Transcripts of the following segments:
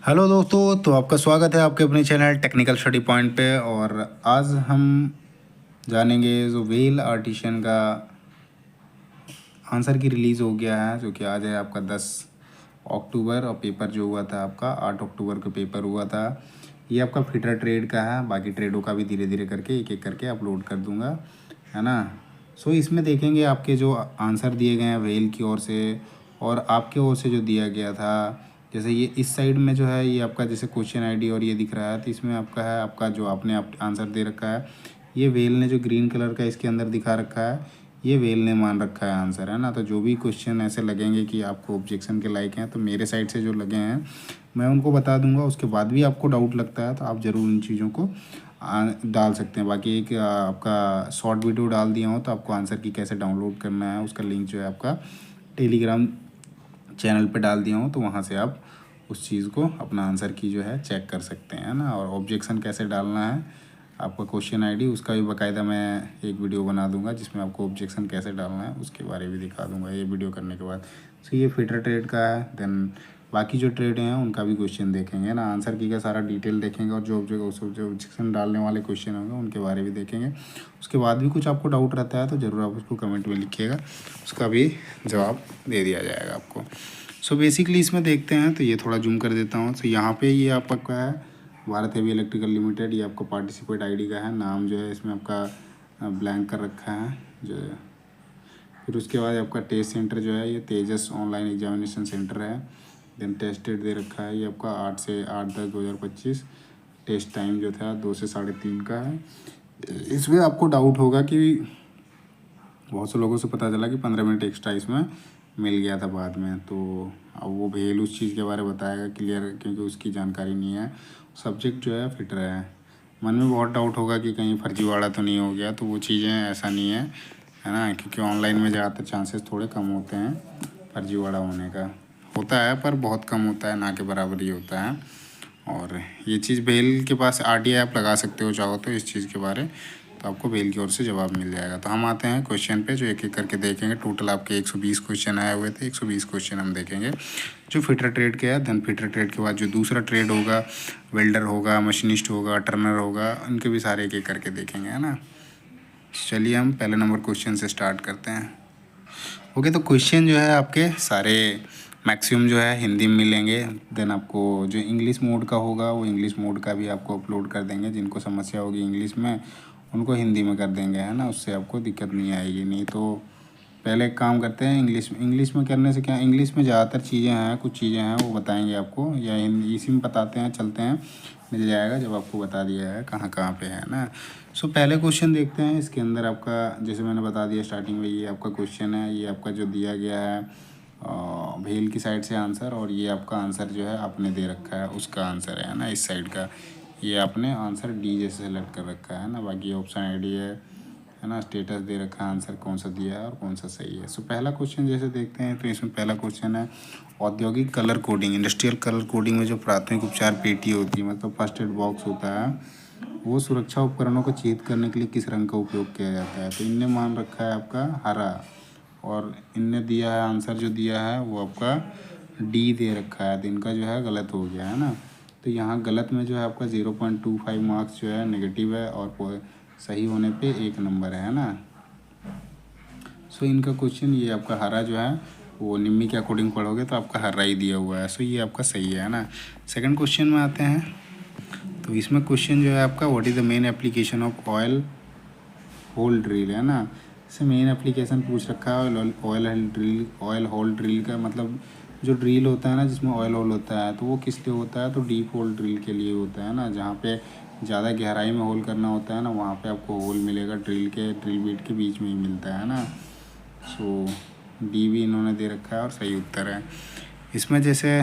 Hello दोस्तों, तो आपका स्वागत है आपके अपने चैनल टेक्निकल स्टडी पॉइंट पे। और आज हम जानेंगे जो व्हेल आर्टिशियन का आंसर की रिलीज़ हो गया है, जो कि आज है आपका 10 अक्टूबर। और पेपर जो हुआ था आपका 8 अक्टूबर को पेपर हुआ था। ये आपका फिटर ट्रेड का है, बाकी ट्रेडों का भी धीरे धीरे करके एक एक करके अपलोड कर दूंगा, है ना। सो इसमें देखेंगे आपके जो आंसर दिए गए हैं व्हेल की ओर से और आपके ओर से जो दिया गया था। जैसे ये इस साइड में जो है ये आपका जैसे क्वेश्चन आईडी और ये दिख रहा है, तो इसमें आपका है आपका जो आपने आंसर दे रखा है। ये व्हेल ने जो ग्रीन कलर का इसके अंदर दिखा रखा है, ये व्हेल ने मान रखा है आंसर, है ना। तो जो भी क्वेश्चन ऐसे लगेंगे कि आपको ऑब्जेक्शन के लायक हैं, तो मेरे साइड से जो लगे हैं मैं उनको बता दूंगा। उसके बाद भी आपको डाउट लगता है तो आप ज़रूर उन चीज़ों को डाल सकते हैं। बाकी एक आपका शॉर्ट वीडियो डाल दिया हो, तो आपको आंसर की कैसे डाउनलोड करना है उसका लिंक जो है आपका टेलीग्राम चैनल पे डाल दिया हूँ, तो वहाँ से आप उस चीज़ को अपना आंसर की जो है चेक कर सकते हैं ना। और ऑब्जेक्शन कैसे डालना है, आपका क्वेश्चन आईडी उसका भी बाकायदा मैं एक वीडियो बना दूंगा, जिसमें आपको ऑब्जेक्शन कैसे डालना है उसके बारे में दिखा दूंगा ये वीडियो करने के बाद। सो ये फिटर ट्रेड का है। देन बाकी जो ट्रेड हैं उनका भी क्वेश्चन देखेंगे ना, आंसर की का सारा डिटेल देखेंगे, और जो ऑब्जेक्शन डालने वाले क्वेश्चन होंगे उनके बारे में देखेंगे। उसके बाद भी कुछ आपको डाउट रहता है तो ज़रूर आप उसको कमेंट में लिखिएगा, उसका भी जवाब दे दिया जाएगा आपको। सो बेसिकली इसमें देखते हैं, तो ये थोड़ा जूम कर देता हूँ। तो यहाँ पे ये आपका है भारत हेवी इलेक्ट्रिकल लिमिटेड, ये आपका पार्टिसिपेट आईडी का है। नाम जो है इसमें आपका ब्लैंक कर रखा है जो है। फिर उसके बाद आपका टेस्ट सेंटर जो है ये तेजस ऑनलाइन एग्जामिनेशन सेंटर है। देन टेस्ट डेट दे रखा है ये आपका 8 से 8/10/2025। टेस्ट टाइम जो था 2 से 3:30 का है। इसमें आपको डाउट होगा कि बहुत से लोगों से पता चला कि 15 मिनट एक्स्ट्रा इसमें मिल गया था बाद में, तो अब वो भेल उस चीज़ के बारे में बताएगा क्लियर, क्योंकि उसकी जानकारी नहीं है। सब्जेक्ट जो है फिट रहा है। मन में बहुत डाउट होगा कि कहीं फर्जीवाड़ा तो नहीं हो गया, तो वो चीज़ें ऐसा नहीं है ना, क्योंकि ऑनलाइन में ज़्यादातर चांसेस थोड़े कम होते हैं फर्जीवाड़ा होने का। होता है पर बहुत कम होता है, ना के बराबर ही होता है। और ये चीज़ भेल के पास RTI आप लगा सकते हो चाहो तो इस चीज़ के बारे, तो आपको भेल की ओर से जवाब मिल जाएगा। तो हम आते हैं क्वेश्चन पे, जो एक एक करके देखेंगे। टोटल आपके 120 क्वेश्चन आए हुए थे, 120 क्वेश्चन हम देखेंगे जो फिटर ट्रेड के है। देन फिटर ट्रेड के बाद जो दूसरा ट्रेड होगा, वेल्डर होगा, मशीनिस्ट होगा, टर्नर होगा, उनके भी सारे एक एक करके देखेंगे, है ना। चलिए हम पहले नंबर क्वेश्चन से स्टार्ट करते हैं। ओके, तो क्वेश्चन जो है आपके सारे मैक्सिमम जो है हिंदी में मिलेंगे। देन आपको जो इंग्लिश मोड का होगा वो इंग्लिश मोड का भी आपको अपलोड कर देंगे। जिनको समस्या होगी इंग्लिश में उनको हिंदी में कर देंगे, है ना। उससे आपको दिक्कत नहीं आएगी। नहीं तो पहले एक काम करते हैं, इंग्लिश में करने से क्या, इंग्लिश में ज़्यादातर चीज़ें हैं, कुछ चीज़ें हैं वो बताएंगे आपको, या हिंदी इसी में बताते हैं, चलते हैं, मिल जाएगा जब आपको बता दिया है कहाँ कहाँ पे है ना। सो पहले क्वेश्चन देखते हैं। इसके अंदर आपका जैसे मैंने बता दिया स्टार्टिंग में, ये आपका क्वेश्चन है, ये आपका जो दिया गया है भेल की साइड से आंसर, और ये आपका आंसर जो है आपने दे रखा है उसका आंसर है ना, इस साइड का। ये आपने आंसर D जैसे सेलेक्ट कर रखा है ना। बाकी ऑप्शन आईडी है ना, स्टेटस दे रखा है, आंसर कौन सा दिया है और कौन सा सही है। सो पहला क्वेश्चन जैसे देखते हैं, तो इसमें पहला क्वेश्चन है औद्योगिक colour coding, industrial colour coding में जो प्राथमिक उपचार पेटी होती है, मतलब फर्स्ट एड बॉक्स होता है, वो सुरक्षा उपकरणों को चिह्नित करने के लिए किस रंग का उपयोग किया जाता है। तो इनने मान रखा है आपका हरा, और इनने दिया है आंसर जो दिया है वो आपका D दे रखा है। तो इनका जो है गलत हो गया, है ना। तो यहाँ गलत में जो है आपका 0.25 मार्क्स जो है नेगेटिव है, और सही होने पे 1 नंबर है ना। सो इनका क्वेश्चन ये आपका हरा जो है वो निम्मी के अकॉर्डिंग पढ़ोगे तो आपका हरा ही दिया हुआ है। सो ये आपका सही है ना। सेकंड क्वेश्चन में आते हैं। तो इसमें क्वेश्चन जो है आपका what is the main application of oil hole drill, है ना। इससे मेन एप्लीकेशन पूछ रखा है ऑयल होल ड्रिल का मतलब जो ड्रिल होता है ना जिसमें ऑयल होल होता है, तो वो किस लिए होता है, तो डीप होल ड्रिल के लिए होता है ना। जहाँ पे ज़्यादा गहराई में होल करना होता है ना, वहाँ पे आपको होल मिलेगा ड्रिल बीट के बीच में ही मिलता है ना। सो D भी इन्होंने दे रखा है और सही उत्तर है। इसमें जैसे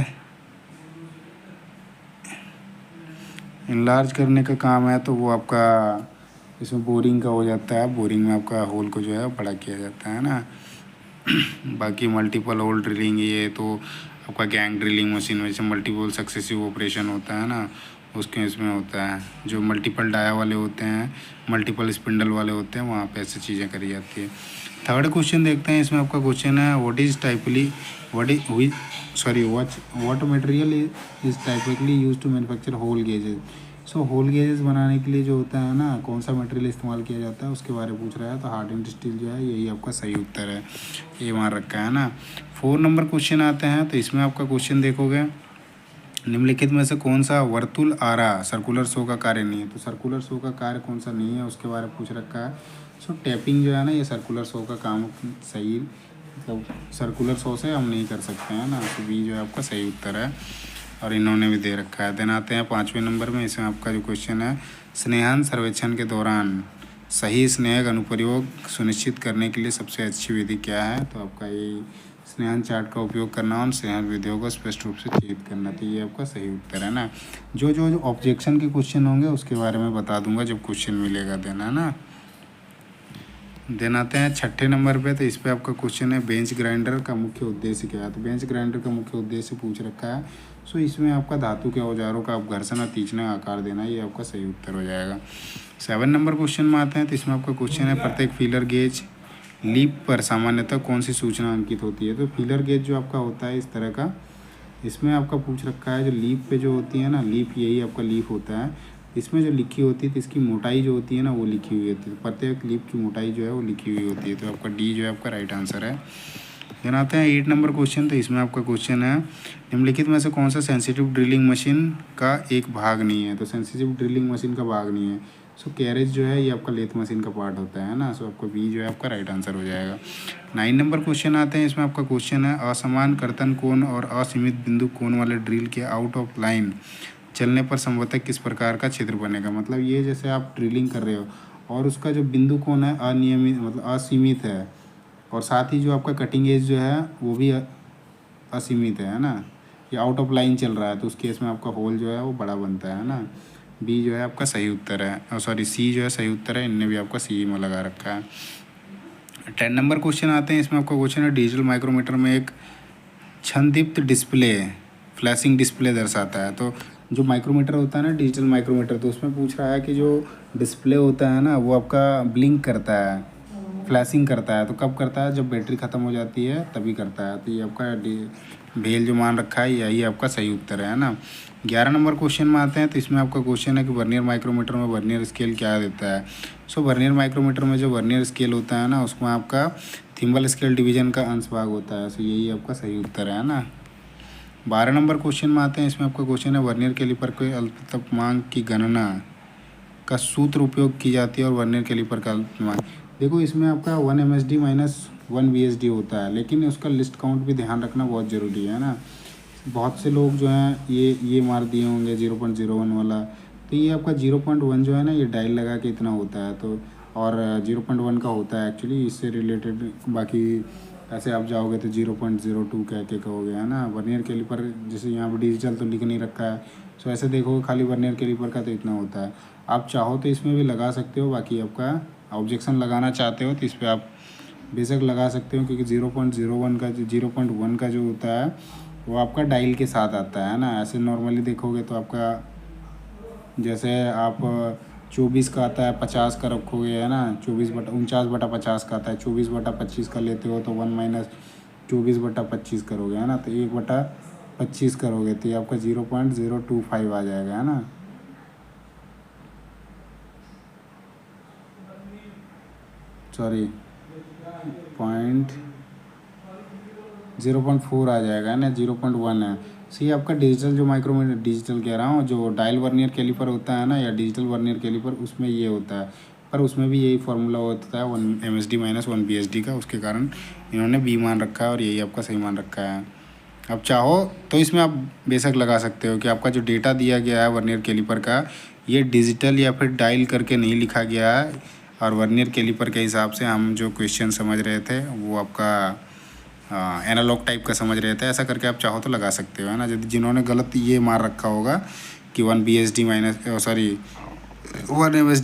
इनलार्ज करने का काम है, तो वो आपका इसमें बोरिंग का हो जाता है। बोरिंग में आपका होल को जो है बड़ा किया जाता है ना। बाकी मल्टीपल होल ड्रिलिंग, ये तो आपका गैंग ड्रिलिंग मशीन में जैसे मल्टीपल सक्सेसिव ऑपरेशन होता है ना, उसके इसमें होता है। जो मल्टीपल डाया वाले होते हैं, मल्टीपल स्पिंडल वाले होते हैं, वहाँ पे ऐसी चीज़ें करी जाती है। थर्ड क्वेश्चन देखते हैं। इसमें आपका क्वेश्चन है what material is typically use to manufacture hole gauges. So hole gauges बनाने के लिए जो होता है ना, कौन सा मटेरियल इस्तेमाल किया जाता है उसके बारे में पूछ रहा है। तो हार्डन्ड स्टील जो है यही आपका सही उत्तर है, ये मान रखा है ना। 4 नंबर क्वेश्चन आते हैं। तो इसमें आपका क्वेश्चन देखोगे, निम्नलिखित में से कौन सा वर्तुल आरा सर्कुलर शो का कार्य नहीं है। तो सर्कुलर शो का कार्य कौन सा नहीं है उसके बारे में पूछ रखा है। सो टैपिंग जो है ना, ये सर्कुलर शो का काम सही, मतलब सर्कुलर शो से हम नहीं कर सकते हैं ना। तो बी जो है आपका सही उत्तर है, और इन्होंने भी दे रखा है। देन आते हैं 5वें नंबर में। इसमें आपका जो क्वेश्चन है, स्नेहन सर्वेक्षण के दौरान सही स्नेहक अनुप्रयोग सुनिश्चित करने के लिए सबसे अच्छी विधि क्या है। तो आपका ये स्नेहन चार्ट का उपयोग करना और स्नेहन विधियों को स्पष्ट रूप से चिह्नित करना। तो ये आपका सही उत्तर है ना। जो ऑब्जेक्शन के क्वेश्चन होंगे उसके बारे में बता दूंगा जब क्वेश्चन मिलेगा, देना ना। देन आते हैं 6ठे नंबर पे। तो इस पर आपका क्वेश्चन है, बेंच ग्राइंडर का मुख्य उद्देश्य क्या है। तो बेंच ग्राइंडर का मुख्य उद्देश्य पूछ रखा है। सो इसमें आपका धातु के औजारों का घर्षण और तीक्ष्ण आकार देना, ये आपका सही उत्तर हो जाएगा। 7 नंबर क्वेश्चन में आते हैं। तो इसमें आपका क्वेश्चन है, प्रत्येक फीलर गेज लीप पर सामान्यतः कौन सी सूचना अंकित होती है। तो फीलर गेज जो आपका होता है इस तरह का, इसमें आपका पूछ रखा है जो लीप पे जो होती है ना, लीप यही आपका लीप होता है, इसमें जो लिखी होती है तो इसकी मोटाई जो होती है ना वो लिखी हुई होती है। प्रत्येक लीप की मोटाई जो है वो लिखी हुई होती है। तो आपका डी जो है आपका राइट आंसर है। देन आते हैं 8 नंबर क्वेश्चन। तो इसमें आपका क्वेश्चन है, निम्नलिखित में से कौन सा सेंसिटिव ड्रिलिंग मशीन का एक भाग नहीं है। तो सेंसिटिव ड्रिलिंग मशीन का भाग नहीं है। सो कैरेज जो है ये आपका लेथ मशीन का पार्ट होता है ना। सो आपका बी जो है आपका राइट आंसर हो जाएगा। 9 नंबर क्वेश्चन आते हैं। इसमें आपका क्वेश्चन है, असमान कर्तन कोण और असीमित बिंदु कोण वाले ड्रिल के आउट ऑफ लाइन चलने पर संभवतः किस प्रकार का छिद्र बनेगा। मतलब ये जैसे आप ड्रिलिंग कर रहे हो और उसका जो बिंदु कोण है अनियमित, मतलब असीमित है, और साथ ही जो आपका कटिंग एज जो है वो भी असीमित है ना, ये आउट ऑफ लाइन चल रहा है, तो उस केस में आपका होल जो है वो बड़ा बनता है ना। बी जो है आपका सही उत्तर है, और सॉरी सी जो है सही उत्तर है। इनने भी आपका सी में लगा रखा है। 10 नंबर क्वेश्चन आते हैं। इसमें आपका क्वेश्चन है, डिजिटल माइक्रोमीटर में एक क्षणदीप्त डिस्प्ले फ्लैशिंग डिस्प्ले दर्शाता है। तो जो माइक्रोमीटर होता है ना, डिजिटल माइक्रोमीटर, तो उसमें पूछ रहा है कि जो डिस्प्ले होता है ना वो आपका ब्लिंक करता है, फ्लैशिंग करता है। तो कब करता है, जब बैटरी ख़त्म हो जाती है तभी करता है। तो ये आपका भेल जो मान रखा है यही आपका सही उत्तर है ना। 11 नंबर क्वेश्चन में आते हैं। तो इसमें आपका क्वेश्चन है कि वर्नियर माइक्रोमीटर में वर्नियर स्केल क्या देता है। सो वर्नियर माइक्रोमीटर में जो वर्नियर स्केल होता है ना उसमें आपका थिम्बल स्केल डिवीजन का अंश भाग होता है। सो यही आपका सही उत्तर है ना। 12 नंबर क्वेश्चन में आते हैं। इसमें आपका क्वेश्चन है, वर्नियर कैलिपर के अल्पतमांक की गणना का सूत्र उपयोग की जाती है और वर्नियर कैलिपर का अल्पतमांक, देखो इसमें आपका 1 MSD माइनस 1 VSD होता है, लेकिन उसका लिस्ट काउंट भी ध्यान रखना बहुत ज़रूरी है ना। बहुत से लोग जो हैं ये मार दिए होंगे 0.01 वाला। तो ये आपका 0.1 जो है ना, ये डायल लगा के इतना होता है। तो और 0.1 का होता है एक्चुअली, इससे रिलेटेड बाकी ऐसे आप जाओगे तो 0.02 कह के कहोगे, है ना। वर्नियर कैलिपर जैसे यहाँ पर डिजिटल तो लिख नहीं रखा है, सो ऐसे देखोगे खाली वर्नियर कैलिपर का तो इतना होता है। आप चाहो तो इसमें भी लगा सकते हो, बाकी आपका ऑब्जेक्शन लगाना चाहते हो तो इस पर आप बेशक लगा सकते हो, क्योंकि 0.01 का 0.1 का जो होता है वो आपका डायल के साथ आता है ना। ऐसे नॉर्मली देखोगे तो आपका जैसे आप 24 का आता है 50 का रखोगे, है ना, 49/50 का आता है, 24/25 का लेते हो तो 1 माइनस 24/25 करोगे, है ना, तो 1/25 करोगे तो ये आपका 0.025 आ जाएगा, है ना। सॉरी 0.4 आ जाएगा, है ना, 0.1 है। सो ये आपका डिजिटल जो माइक्रोमीटर, डिजिटल कह रहा हूँ, जो डायल वर्नियर कैलिपर होता है ना, या डिजिटल वर्नियर कैलिपर, उसमें ये होता है। पर उसमें भी यही फार्मूला होता है 1 MSD माइनस 1 VSD का, उसके कारण इन्होंने बी मान रखा है और यही आपका सही मान रखा है। अब चाहो तो इसमें आप बेशक लगा सकते हो कि आपका जो डेटा दिया गया है वर्नियर कैलिपर का, ये डिजिटल या फिर डायल करके नहीं लिखा गया है, और वर्नियर कैलिपर के हिसाब से हम जो क्वेश्चन समझ रहे थे वो आपका एनालॉग टाइप का समझ रहे थे। ऐसा करके आप चाहो तो लगा सकते हो, है ना। यदि जिन्होंने गलत ये मार रखा होगा कि 1 MSD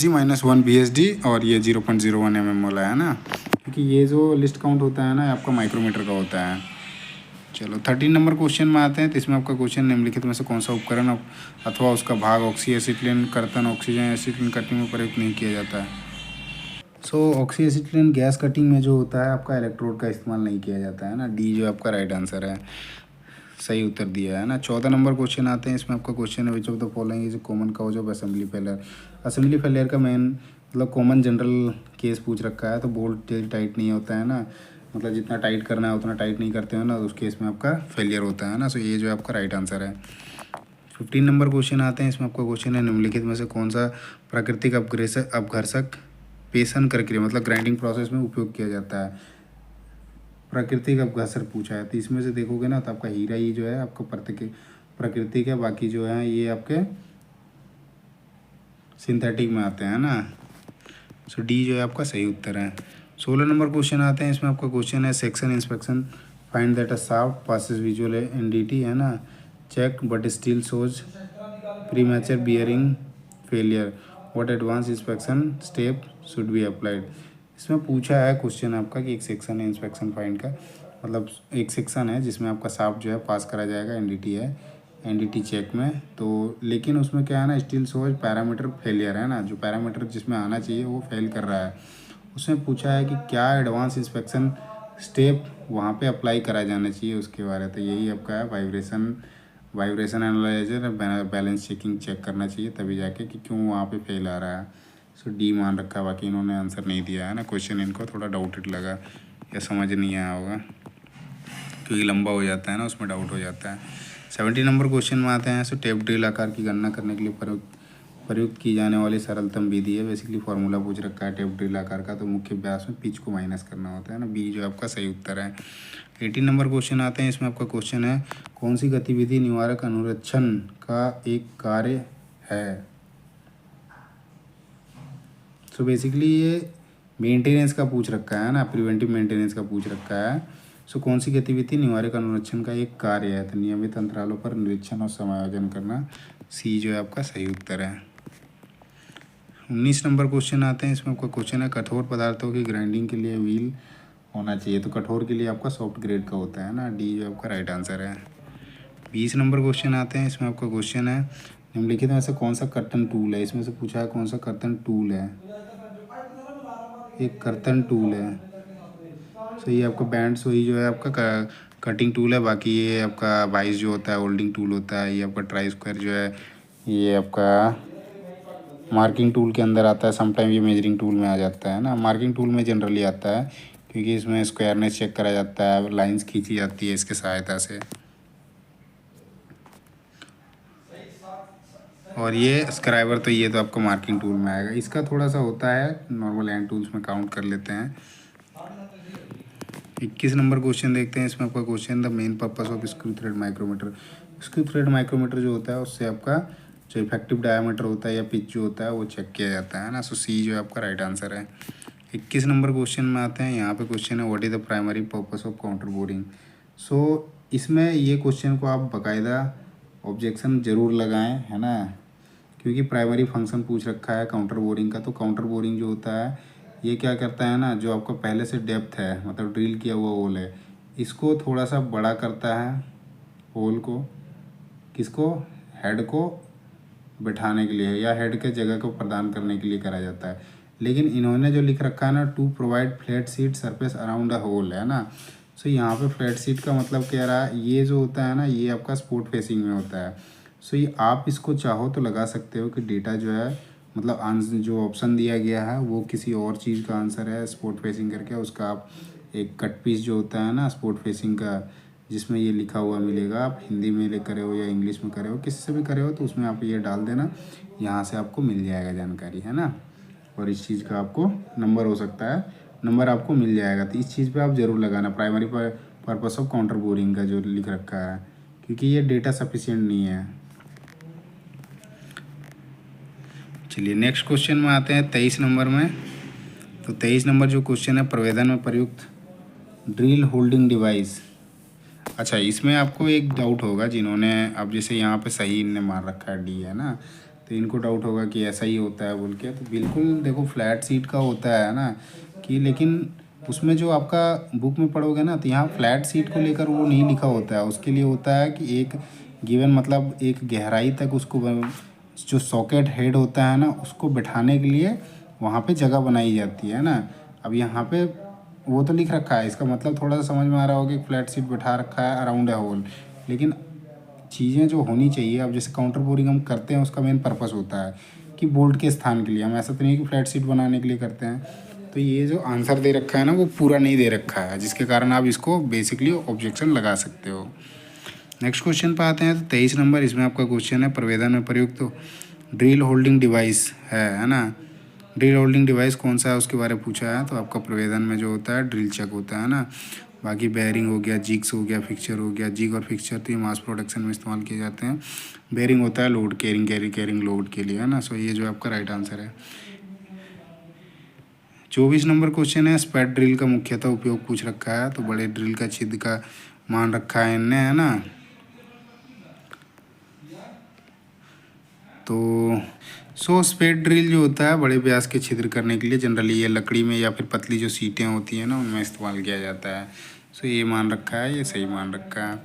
माइनस 1 VSD और ये 0.01 mm वाला, है ना, क्योंकि ये जो लिस्ट काउंट होता है ना आपका माइक्रोमीटर का होता है। चलो 13 नंबर क्वेश्चन में आते हैं। तो इसमें आपका क्वेश्चन, निम्नलिखित में से कौन सा उपकरण अथवा उसका भाग ऑक्सी एसिटिलीन कर्तन ऑक्सीजन एसिटिलीन कटिंग में प्रयुक्त नहीं किया जाता है। सो ऑक्सी एसिटिलीन गैस कटिंग में जो होता है आपका इलेक्ट्रोड का इस्तेमाल नहीं किया जाता है ना। डी जो आपका राइट आंसर है, सही उत्तर दिया है ना। 14 नंबर क्वेश्चन आते हैं, इसमें आपका क्वेश्चन है which of the following is common cause of assembly failure. Assembly failure का मेन मतलब कॉमन जनरल केस पूछ रखा है, तो बोल्ट टाइट नहीं होता है ना, मतलब जितना टाइट करना है उतना टाइट नहीं करते हो ना, उस केस में आपका फेलियर होता है ना। सो ये जो आपका राइट आंसर है। 15 नंबर क्वेश्चन आते हैं, इसमें आपका क्वेश्चन है निम्नलिखित में से कौन सा प्राकृतिक अपघर्षक पेशन प्रक्रिया मतलब ग्राइंडिंग प्रोसेस में उपयोग किया जाता है। प्राकृतिक अपघर्षक पूछा है, तो इसमें से देखोगे ना तो आपका हीरा ये जो है आपका प्राकृतिक है, बाकी जो है ये आपके सिंथेटिक में आते हैं ना। सो डी जो है आपका सही उत्तर है। 16 नंबर क्वेश्चन आते हैं, इसमें आपका क्वेश्चन है section inspection find that a shaft passes visual NDT है ना, check but still shows premature bearing failure, what advance inspection step should be applied. इसमें पूछा है क्वेश्चन आपका कि एक सेक्शन है इंस्पेक्शन फाइंड का, मतलब एक सेक्शन है जिसमें आपका शाफ्ट जो है पास करा जाएगा, एनडीटी है, एनडीटी चेक में, तो लेकिन उसमें क्या है ना स्टिल शोज पैरामीटर फेलियर है ना, जो पैरामीटर जिसमें आना चाहिए वो फेल कर रहा है। उसमें पूछा है कि क्या एडवांस इंस्पेक्शन स्टेप वहाँ पे अप्लाई करा जाना चाहिए उसके बारे में, तो यही आपका है vibration analyser balance checking check करना चाहिए तभी जाके कि क्यों वहाँ पे फेल आ रहा है। सो डी मान रखा है, बाकी इन्होंने आंसर नहीं दिया है ना। क्वेश्चन इनको थोड़ा डाउटेड लगा या समझ नहीं आया होगा क्योंकि लंबा हो जाता है ना, उसमें डाउट हो जाता है। 70 नंबर क्वेश्चन में आते हैं। सो टेप ड्रिल आकार की गणना करने के लिए प्रयुक्त की जाने वाली सरलतम विधि है। बेसिकली फार्मूला पूछ रखा है टेप ड्रिल आकार का, तो मुख्य व्यास में पिच को माइनस करना होता है ना। बी जो आपका सही उत्तर है। 18 नंबर क्वेश्चन आते हैं, इसमें आपका क्वेश्चन है कौन सी गतिविधि निवारक अनुरक्षण का एक कार्य है। सो बेसिकली ये मेंटेनेंस का पूछ रखा है ना, प्रिवेंटिव मेंटेनेंस का पूछ रखा है। सो कौन सी गतिविधि निवारक अनुरक्षण का एक कार्य है, तो नियमित अंतरालों पर निरीक्षण और समायोजन करना। सी जो है आपका सही उत्तर है। 19 नंबर क्वेश्चन आते हैं, इसमें आपका क्वेश्चन है कठोर पदार्थों की ग्राइंडिंग के लिए व्हील होना चाहिए, तो कठोर के लिए आपका सॉफ्ट ग्रेड का होता है ना। डी जो आपका राइट आंसर है। 20 नंबर क्वेश्चन आते हैं, इसमें आपका क्वेश्चन है निम्नलिखित में से कौन सा कर्तन टूल है। इसमें से पूछा है कौन सा कर्तन टूल है, एक कर्तन टूल है। सो ये आपका बैंड सोई जो है आपका कटिंग टूल है, बाकी ये आपका वाइस जो होता है होल्डिंग टूल होता है। ये आपका ट्राई स्क्वायर जो है ये आपका मार्किंग टूल के अंदर आता है, समटाइम ये मेजरिंग टूल में आ जाता है ना। मार्किंग टूल में जनरली आता है क्योंकि इसमें स्क्वायरनेस चेक करा जाता है, लाइंस खींची जाती है इसके सहायता से। और ये स्क्राइबर तो ये तो आपका मार्किंग टूल में आएगा, इसका थोड़ा सा होता है नॉर्मल हैंड टूल्स में काउंट कर लेते हैं। 21 नंबर क्वेश्चन देखते हैं, इसमें आपका question the main purpose of screw thread micrometer. Screw thread micrometer जो होता है उससे आपका जो इफेक्टिव डायमीटर होता है या पिच जो होता है वो चेक किया जाता है ना। सो सी जो है आपका राइट आंसर है। 21 नंबर क्वेश्चन में आते हैं, यहाँ पे क्वेश्चन है what is the primary purpose of counter boring. So इसमें ये क्वेश्चन को आप बाकायदा ऑब्जेक्शन ज़रूर लगाएं है ना, क्योंकि प्राइमरी फंक्शन पूछ रखा है काउंटर बोरिंग का। तो काउंटर बोरिंग जो होता है ये क्या करता है ना, जो आपका पहले से डेप्थ है मतलब ड्रिल किया हुआ होल है इसको थोड़ा सा बड़ा करता है, होल को, किसको, हेड को बैठाने के लिए या हेड के जगह को प्रदान करने के लिए करा जाता है। लेकिन इन्होंने जो लिख रखा है ना to provide flat seat surface around a hole है ना। सो यहाँ पे फ्लैट सीट का मतलब कह रहा है ये जो होता है ना ये आपका स्पोर्ट फेसिंग में होता है। सो ये आप इसको चाहो तो लगा सकते हो कि डेटा जो है मतलब आंसर जो ऑप्शन दिया गया है वो किसी और चीज़ का आंसर है स्पोर्ट फेसिंग करके, उसका आप एक कट पीस जो होता है ना स्पोर्ट फेसिंग का जिसमें ये लिखा हुआ मिलेगा, आप हिंदी में ले करे हो या इंग्लिश में करे हो किसी से भी करे हो तो उसमें आप ये डाल देना, यहाँ से आपको मिल जाएगा जानकारी है ना। और इस चीज़ का आपको नंबर हो सकता है, नंबर आपको मिल जाएगा, तो इस चीज़ पे आप ज़रूर लगाना primary purpose of counter boring का जो लिख रखा है, क्योंकि ये डेटा सफिशिएंट नहीं है। चलिए नेक्स्ट क्वेश्चन में आते हैं 23 नंबर में। तो 23 नंबर जो क्वेश्चन है प्रवेदन में प्रयुक्त ड्रिल होल्डिंग डिवाइस। अच्छा इसमें आपको एक डाउट होगा जिन्होंने अब जैसे यहाँ पे सही इनने मार रखा है डी है ना, तो इनको डाउट होगा कि ऐसा ही होता है बोल के। तो बिल्कुल देखो फ्लैट सीट का होता है ना कि, लेकिन उसमें जो आपका बुक में पढ़ोगे ना तो यहाँ फ्लैट सीट को लेकर वो नहीं लिखा होता है। उसके लिए होता है कि एक गिवन मतलब एक गहराई तक उसको जो सॉकेट हेड होता है ना उसको बैठाने के लिए वहाँ पे जगह बनाई जाती है ना। अब यहाँ पे वो तो लिख रखा है, इसका मतलब थोड़ा सा समझ में आ रहा होगा कि फ्लैट सीट बैठा रखा है अराउंड ए होल, लेकिन चीज़ें जो होनी चाहिए, अब जैसे काउंटर बोरिंग हम करते हैं उसका मेन पर्पस होता है कि बोल्ट के स्थान के लिए, हम ऐसा तो नहीं कि फ्लैट सीट बनाने के लिए करते हैं। तो ये जो आंसर दे रखा है ना वो पूरा नहीं दे रखा है, जिसके कारण आप इसको बेसिकली ऑब्जेक्शन लगा सकते हो। नेक्स्ट क्वेश्चन पे आते हैं। तो 23 नंबर इसमें आपका क्वेश्चन है, प्रवेदन में प्रयुक्त तो ड्रिल होल्डिंग डिवाइस है ना। ड्रिल होल्डिंग डिवाइस कौन सा है उसके बारे में पूछा है, तो आपका प्रवेदन में जो होता है ड्रिल चक होता है ना। बाकी बेयरिंग हो गया, जिग्स हो गया, फिक्चर हो गया। जिग और फिक्चर तो ये मास प्रोडक्शन में इस्तेमाल किए जाते हैं। बेयरिंग होता है लोड कैरिंग लोड के लिए है ना। सो ये जो आपका राइट आंसर है। 24 नंबर क्वेश्चन है, स्पैट ड्रिल का मुख्यतः उपयोग पूछ रखा है। तो बड़े ड्रिल का छिद्र का मान रखा है इनने है ना। तो स्पेट ड्रिल जो होता है बड़े व्यास के छिद्र करने के लिए जनरली ये लकड़ी में या फिर पतली जो सीटें होती हैं ना उनमें इस्तेमाल किया जाता है। सो ये मान रखा है, ये सही मान रखा है।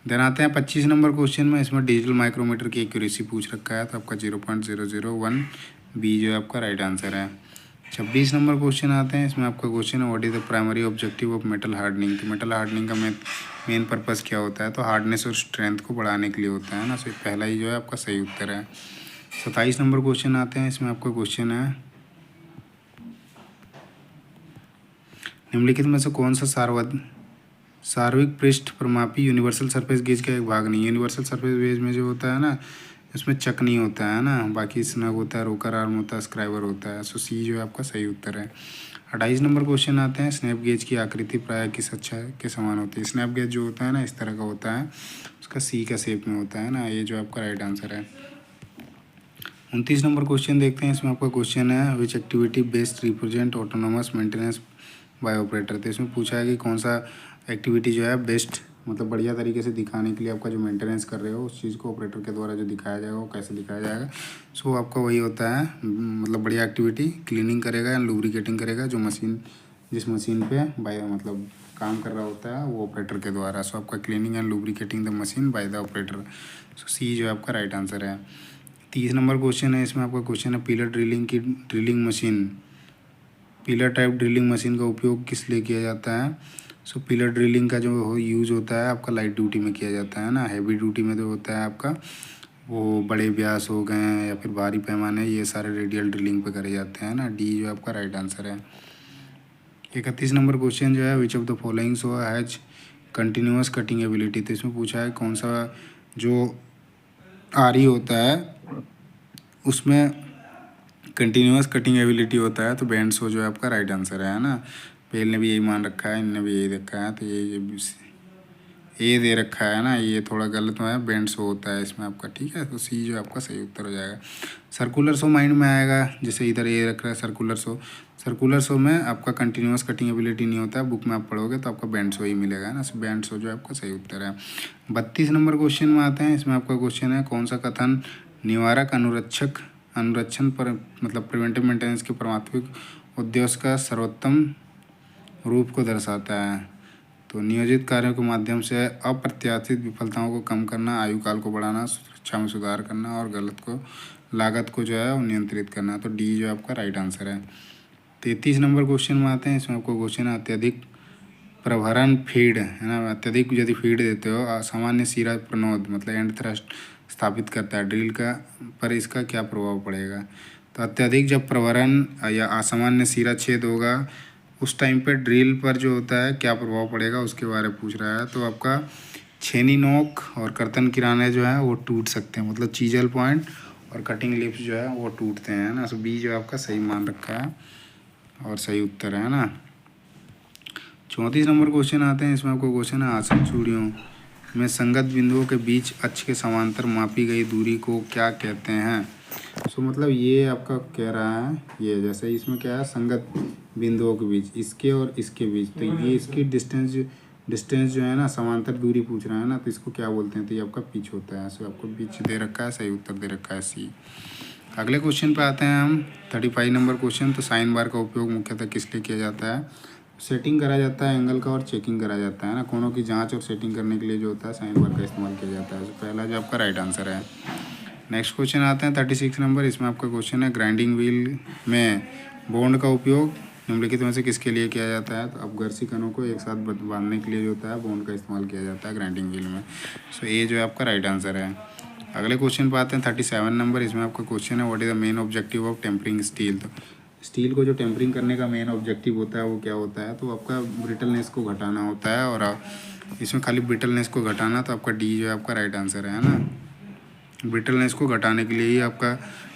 देन आते हैं 25 नंबर क्वेश्चन में, इसमें डिजिटल माइक्रोमीटर की एक्यूरेसी पूछ रखा है। तो आपका 0.001 बी जो है आपका राइट आंसर है। 26 नंबर क्वेश्चन आते हैं, इसमें आपका क्वेश्चन है what is the primary objective of metal hardening. तो मेटल हार्डनिंग का मेन पर्पस क्या होता है, तो हार्डनेस और स्ट्रेंथ को बढ़ाने के लिए होता है ना। सो पहला ही जो है आपका सही उत्तर है। 27 नंबर क्वेश्चन आते हैं, इसमें आपका क्वेश्चन है निम्नलिखित में से कौन सा सार्वविक पृष्ठ प्रमापी यूनिवर्सल सरफेस गेज का एक भाग नहीं। यूनिवर्सल सरफेस गेज में जो होता है ना इसमें चक नहीं होता है ना, बाकी स्नग होता है, रोकर आर्म होता है, स्क्राइबर होता है। सो सी जो है आपका सही उत्तर है। 28 नंबर क्वेश्चन आते हैं, स्नैप गेज की आकृति प्राय किस अच्छा के समान होती है। स्नैप गेज जो होता है ना इस तरह का होता है, उसका सी का शेप में होता है ना। ये जो आपका राइट आंसर है। 29 नंबर क्वेश्चन देखते हैं, इसमें आपका क्वेश्चन है which activity based represent autonomous maintenance by operator. तो इसमें पूछा है कि कौन सा एक्टिविटी जो है बेस्ट मतलब बढ़िया तरीके से दिखाने के लिए आपका जो मेंटेनेंस कर रहे हो उस चीज़ को ऑपरेटर के द्वारा जो दिखाया जाएगा वो कैसे दिखाया जाएगा। सो आपका वही होता है मतलब बढ़िया एक्टिविटी क्लीनिंग करेगा या लुब्रिकेटिंग करेगा जो जिस मशीन पे बाय मतलब काम कर रहा होता है वो ऑपरेटर के द्वारा। सो आपका cleaning and lubricating the machine by the operator. So C जो है आपका राइट आंसर है। 30 नंबर क्वेश्चन है, इसमें आपका क्वेश्चन है pillar drilling machine. Pillar type drilling machine का उपयोग किस लिए किया जाता है। सो पिलर ड्रिलिंग का जो यूज़ होता है आपका लाइट ड्यूटी में किया जाता है ना। हैवी ड्यूटी में जो होता है आपका वो बड़े व्यास हो गए हैं या फिर भारी पैमाने ये सारे रेडियल ड्रिलिंग पे करे जाते हैं ना। डी जो आपका राइट आंसर है। 31 नंबर क्वेश्चन जो है which of the following so has continuous cutting ability. तो इसमें पूछा है कौन सा जो आरी होता है उसमें कंटिन्यूअस कटिंग एबिलिटी होता है। तो बैंड सो जो है आपका राइट आंसर है ना। पेल ने भी यही मान रखा है, इनने भी यही रखा है। तो ये दे रखा है ना, ये थोड़ा गलत है, बैंड शो होता है इसमें आपका, ठीक है। तो सी जो आपका सही उत्तर हो जाएगा। सर्कुलर शो माइंड में आएगा, जैसे इधर ये रख रहा है सर्कुलर शो में आपका कंटिन्यूअस कटिंग एबिलिटी नहीं होता है। बुक में आप पढ़ोगे तो आपका बैंड शो ही मिलेगा ना। बैंड शो जो आपका सही उत्तर है। 32 नंबर क्वेश्चन में आते हैं, इसमें आपका क्वेश्चन है कौन सा कथन निवारक अनुरक्षण पर मतलब प्रिवेंटिव मेंटेनेंस के परमात्मिक उद्देश्य का सर्वोत्तम रूप को दर्शाता है। तो नियोजित कार्यों के माध्यम से अप्रत्याशित विफलताओं को कम करना, आयु काल को बढ़ाना, सुरक्षा में सुधार करना और लागत को जो है नियंत्रित करना। तो डी जो आपका राइट आंसर है। 33 नंबर क्वेश्चन में आते हैं, इसमें आपको क्वेश्चन है अत्यधिक प्रभरण फीड है ना। अत्यधिक यदि फीड देते हो असामान्य सिरा प्रणोद मतलब एंड थ्रस्ट स्थापित करता है ड्रिल का पर इसका क्या प्रभाव पड़ेगा। तो अत्यधिक जब प्रभरण या असामान्य सिरा छेद होगा उस टाइम पे ड्रिल पर जो होता है क्या प्रभाव पड़ेगा उसके बारे में पूछ रहा है। तो आपका छेनी नोक और कर्तन किराने जो है वो टूट सकते हैं, मतलब चीजल पॉइंट और कटिंग लिप्स जो है वो टूटते हैं ना। तो बी जो आपका सही मान रखा है और सही उत्तर है ना। 34 नंबर क्वेश्चन आते हैं, इसमें आपको क्वेश्चन है आसन चूड़ियों में संगत बिंदुओं के बीच अक्ष के समांतर मापी गई दूरी को क्या कहते हैं। सो मतलब ये आपका कह रहा है ये जैसे इसमें क्या है संगत बिंदुओं के बीच इसके और इसके बीच, तो ये इसकी डिस्टेंस जो है ना समांतर दूरी पूछ रहा है ना, तो इसको क्या बोलते हैं। तो ये आपका पिच होता है। सो आपको पिच दे रखा है, सही उत्तर दे रखा है सी। अगले क्वेश्चन पे आते हैं हम 35 नंबर क्वेश्चन। तो साइन बार का उपयोग मुख्यतः किस लिए किया जाता है। सेटिंग करा जाता है एंगल का और चेकिंग करा जाता है ना। कोनों की जांच और सेटिंग करने के लिए जो होता है साइन बार का इस्तेमाल किया जाता है। तो पहला जो आपका राइट आंसर है। नेक्स्ट क्वेश्चन आते हैं 36 नंबर, इसमें आपका क्वेश्चन है ग्राइंडिंग व्हील में बॉन्ड का उपयोग निम्नलिखित में से किसके लिए किया जाता है? तो अपघर्षी कणों को एक साथ बांधने के लिए जो होता है बॉन्ड का इस्तेमाल किया जाता है ग्राइंडिंग व्हील में। सो ये जो है आपका राइट आंसर है। अगले क्वेश्चन पे आते हैं 37 नंबर। इसमें आपका क्वेश्चन है what is the main objective of tempering steel. तो स्टील को जो टेम्परिंग करने का मेन ऑब्जेक्टिव होता है वो क्या होता है? तो आपका ब्रिटलनेस को घटाना होता है, और इसमें खाली ब्रिटलनेस को घटाना, तो आपका डी जो है आपका राइट आंसर है ना। ब्रिटलनेस को घटाने के लिए ही आपका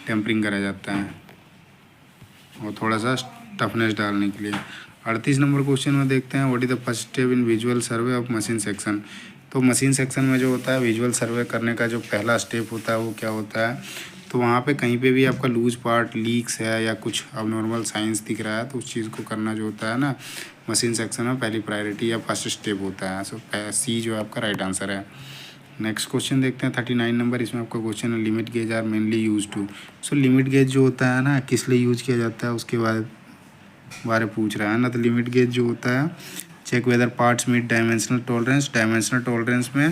टेम्परिंग करा जाता है और थोड़ा सा टफनेस डालने के लिए। 38 नंबर क्वेश्चन में देखते हैं what is the first step in visual survey of machine section. तो मशीन सेक्शन में जो होता है विजुअल सर्वे करने का जो पहला स्टेप होता है वो क्या होता है? तो वहाँ पे कहीं पे भी आपका लूज पार्ट लीक्स है या कुछ अबनॉर्मल साइंस दिख रहा है तो उस चीज़ को करना जो होता है ना मशीन सेक्शन में पहली प्रायोरिटी या फर्स्ट स्टेप होता है। सो सी जो है आपका राइट आंसर है। नेक्स्ट क्वेश्चन देखते हैं 39 नंबर। इसमें आपका क्वेश्चन है limit gauge are mainly use to. So limit gauge जो होता है ना किस लिए यूज किया जाता है उसके बारे पूछ रहा है ना। तो लिमिट गेज जो होता है check whether parts meet dimensional tolerance. Dimensional tolerance में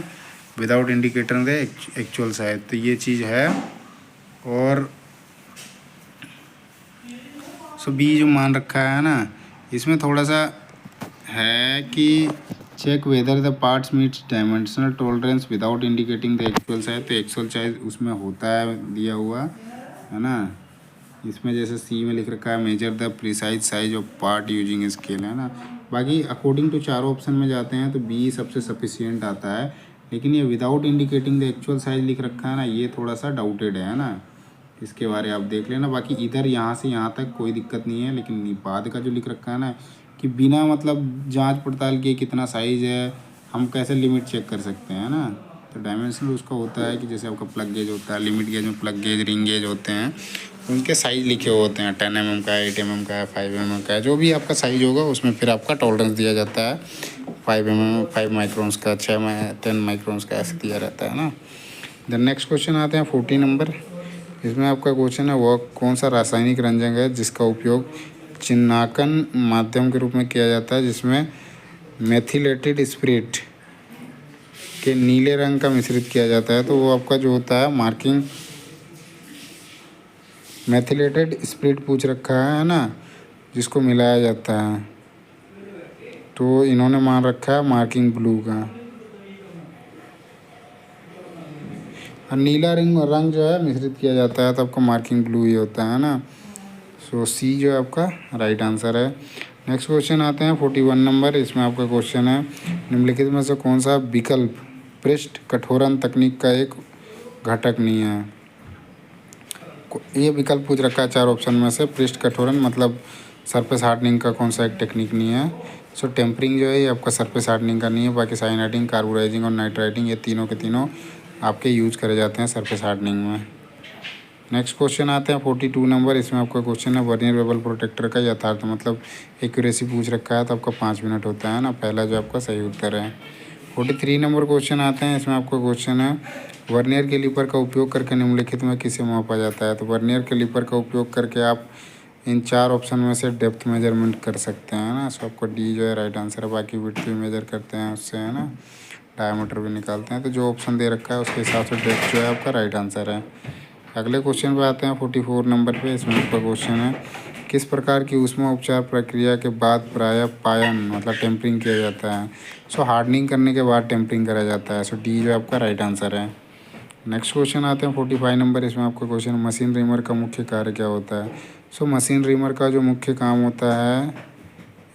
without indicator the actual size, तो ये चीज़ है। और सो बी जो मान रखा है ना इसमें थोड़ा सा है कि check whether the parts meets dimensional tolerance without indicating the actual size. तो एक्चुअल साइज उसमें होता है दिया हुआ है ना। इसमें जैसे सी में लिख रखा है measure the precise size of part using scale, है ना। बाकी अकॉर्डिंग टू चारों ऑप्शन में जाते हैं तो बी सबसे सफिशियंट आता है, लेकिन ये without indicating the actual size लिख रखा है ना ये थोड़ा सा डाउटेड है ना। इसके बारे आप देख लेना। बाकी इधर यहाँ से यहाँ तक कोई दिक्कत नहीं है, लेकिन बाद का जो लिख रखा है ना कि बिना मतलब जांच पड़ताल किए कितना साइज़ है हम कैसे लिमिट चेक कर सकते हैं ना। तो डायमेंशनल उसका होता है कि जैसे आपका प्लग गेज होता है, लिमिट गेज में प्लग गेज रिंग गेज होते हैं उनके साइज़ लिखे हुए होते हैं 10 mm का है, 8 mm का है, 5 mm का है, जो भी आपका साइज़ होगा उसमें फिर आपका टॉलरेंस दिया जाता है 5 mm 5 माइक्रोन्स का, 10 माइक्रोन्स का ऐसे दिया रहता है ना। द नेक्स्ट क्वेश्चन आते हैं 40 नंबर। इसमें आपका क्वेश्चन है वह कौन सा रासायनिक रंजक है जिसका उपयोग चिन्हांकन माध्यम के रूप में किया जाता है, जिसमें मेथिलेटेड स्पिरिट के नीले रंग का मिश्रित किया जाता है। तो वो आपका जो होता है मार्किंग मेथिलेटेड स्पिरिट पूछ रखा है ना, जिसको मिलाया जाता है। तो इन्होंने मान रखा है मार्किंग ब्लू का, और नीला रंग जो है मिश्रित किया जाता है तो आपका मार्किंग ब्लू ही होता है ना। सो सी जो है आपका राइट आंसर है। नेक्स्ट क्वेश्चन आते हैं 41 नंबर। इसमें आपका क्वेश्चन है निम्नलिखित में से कौन सा विकल्प पृष्ठ कठोरन तकनीक का एक घटक नहीं है। ये विकल्प पूछ रखा है चार ऑप्शन में से। पृष्ठ कठोरन मतलब सरफेस हार्डनिंग का कौन सा एक टेक्निक नहीं है। सो टेम्परिंग जो है ये आपका सरफेस हार्डनिंग का नहीं है। बाकी साइनाइटिंग, कार्बोराइजिंग और नाइट्राइटिंग ये तीनों के तीनों आपके यूज करे जाते हैं सरफेस हार्डनिंग में। नेक्स्ट क्वेश्चन आते हैं 42 नंबर। इसमें आपका क्वेश्चन है वर्नियर बेवल प्रोटेक्टर का यथार्थ मतलब एक्यूरेसी पूछ रखा है तो आपका 5 मिनट होता है ना। पहला जो आपका सही उत्तर है। 43 नंबर क्वेश्चन आते हैं। इसमें आपका क्वेश्चन है वर्नियर कैलिपर का उपयोग करके निम्नलिखित में किसे मापा जाता है। तो वर्नियर कैलिपर का उपयोग करके आप इन चार ऑप्शन में से डेप्थ मेजरमेंट कर सकते हैं ना। सो आपको डी जो है राइट आंसर है। बाकी विड्थ भी मेजर करते हैं उससे, है ना, डायमीटर भी निकालते हैं। तो जो ऑप्शन दे रखा है उसके हिसाब से डेप्थ जो है आपका राइट आंसर है। अगले क्वेश्चन पे आते हैं 44 नंबर पे। इसमें आपका क्वेश्चन है किस प्रकार की ऊष्मा उपचार प्रक्रिया के बाद प्रायः पायन मतलब टेम्परिंग किया जाता है। सो हार्डनिंग करने के बाद टेम्परिंग करा जाता है। सो डी जो आपका राइट आंसर है। नेक्स्ट क्वेश्चन आते हैं 45 नंबर। इसमें आपका क्वेश्चन मशीन रिमर का मुख्य कार्य क्या होता है। सो मशीन रिमर का जो मुख्य काम होता है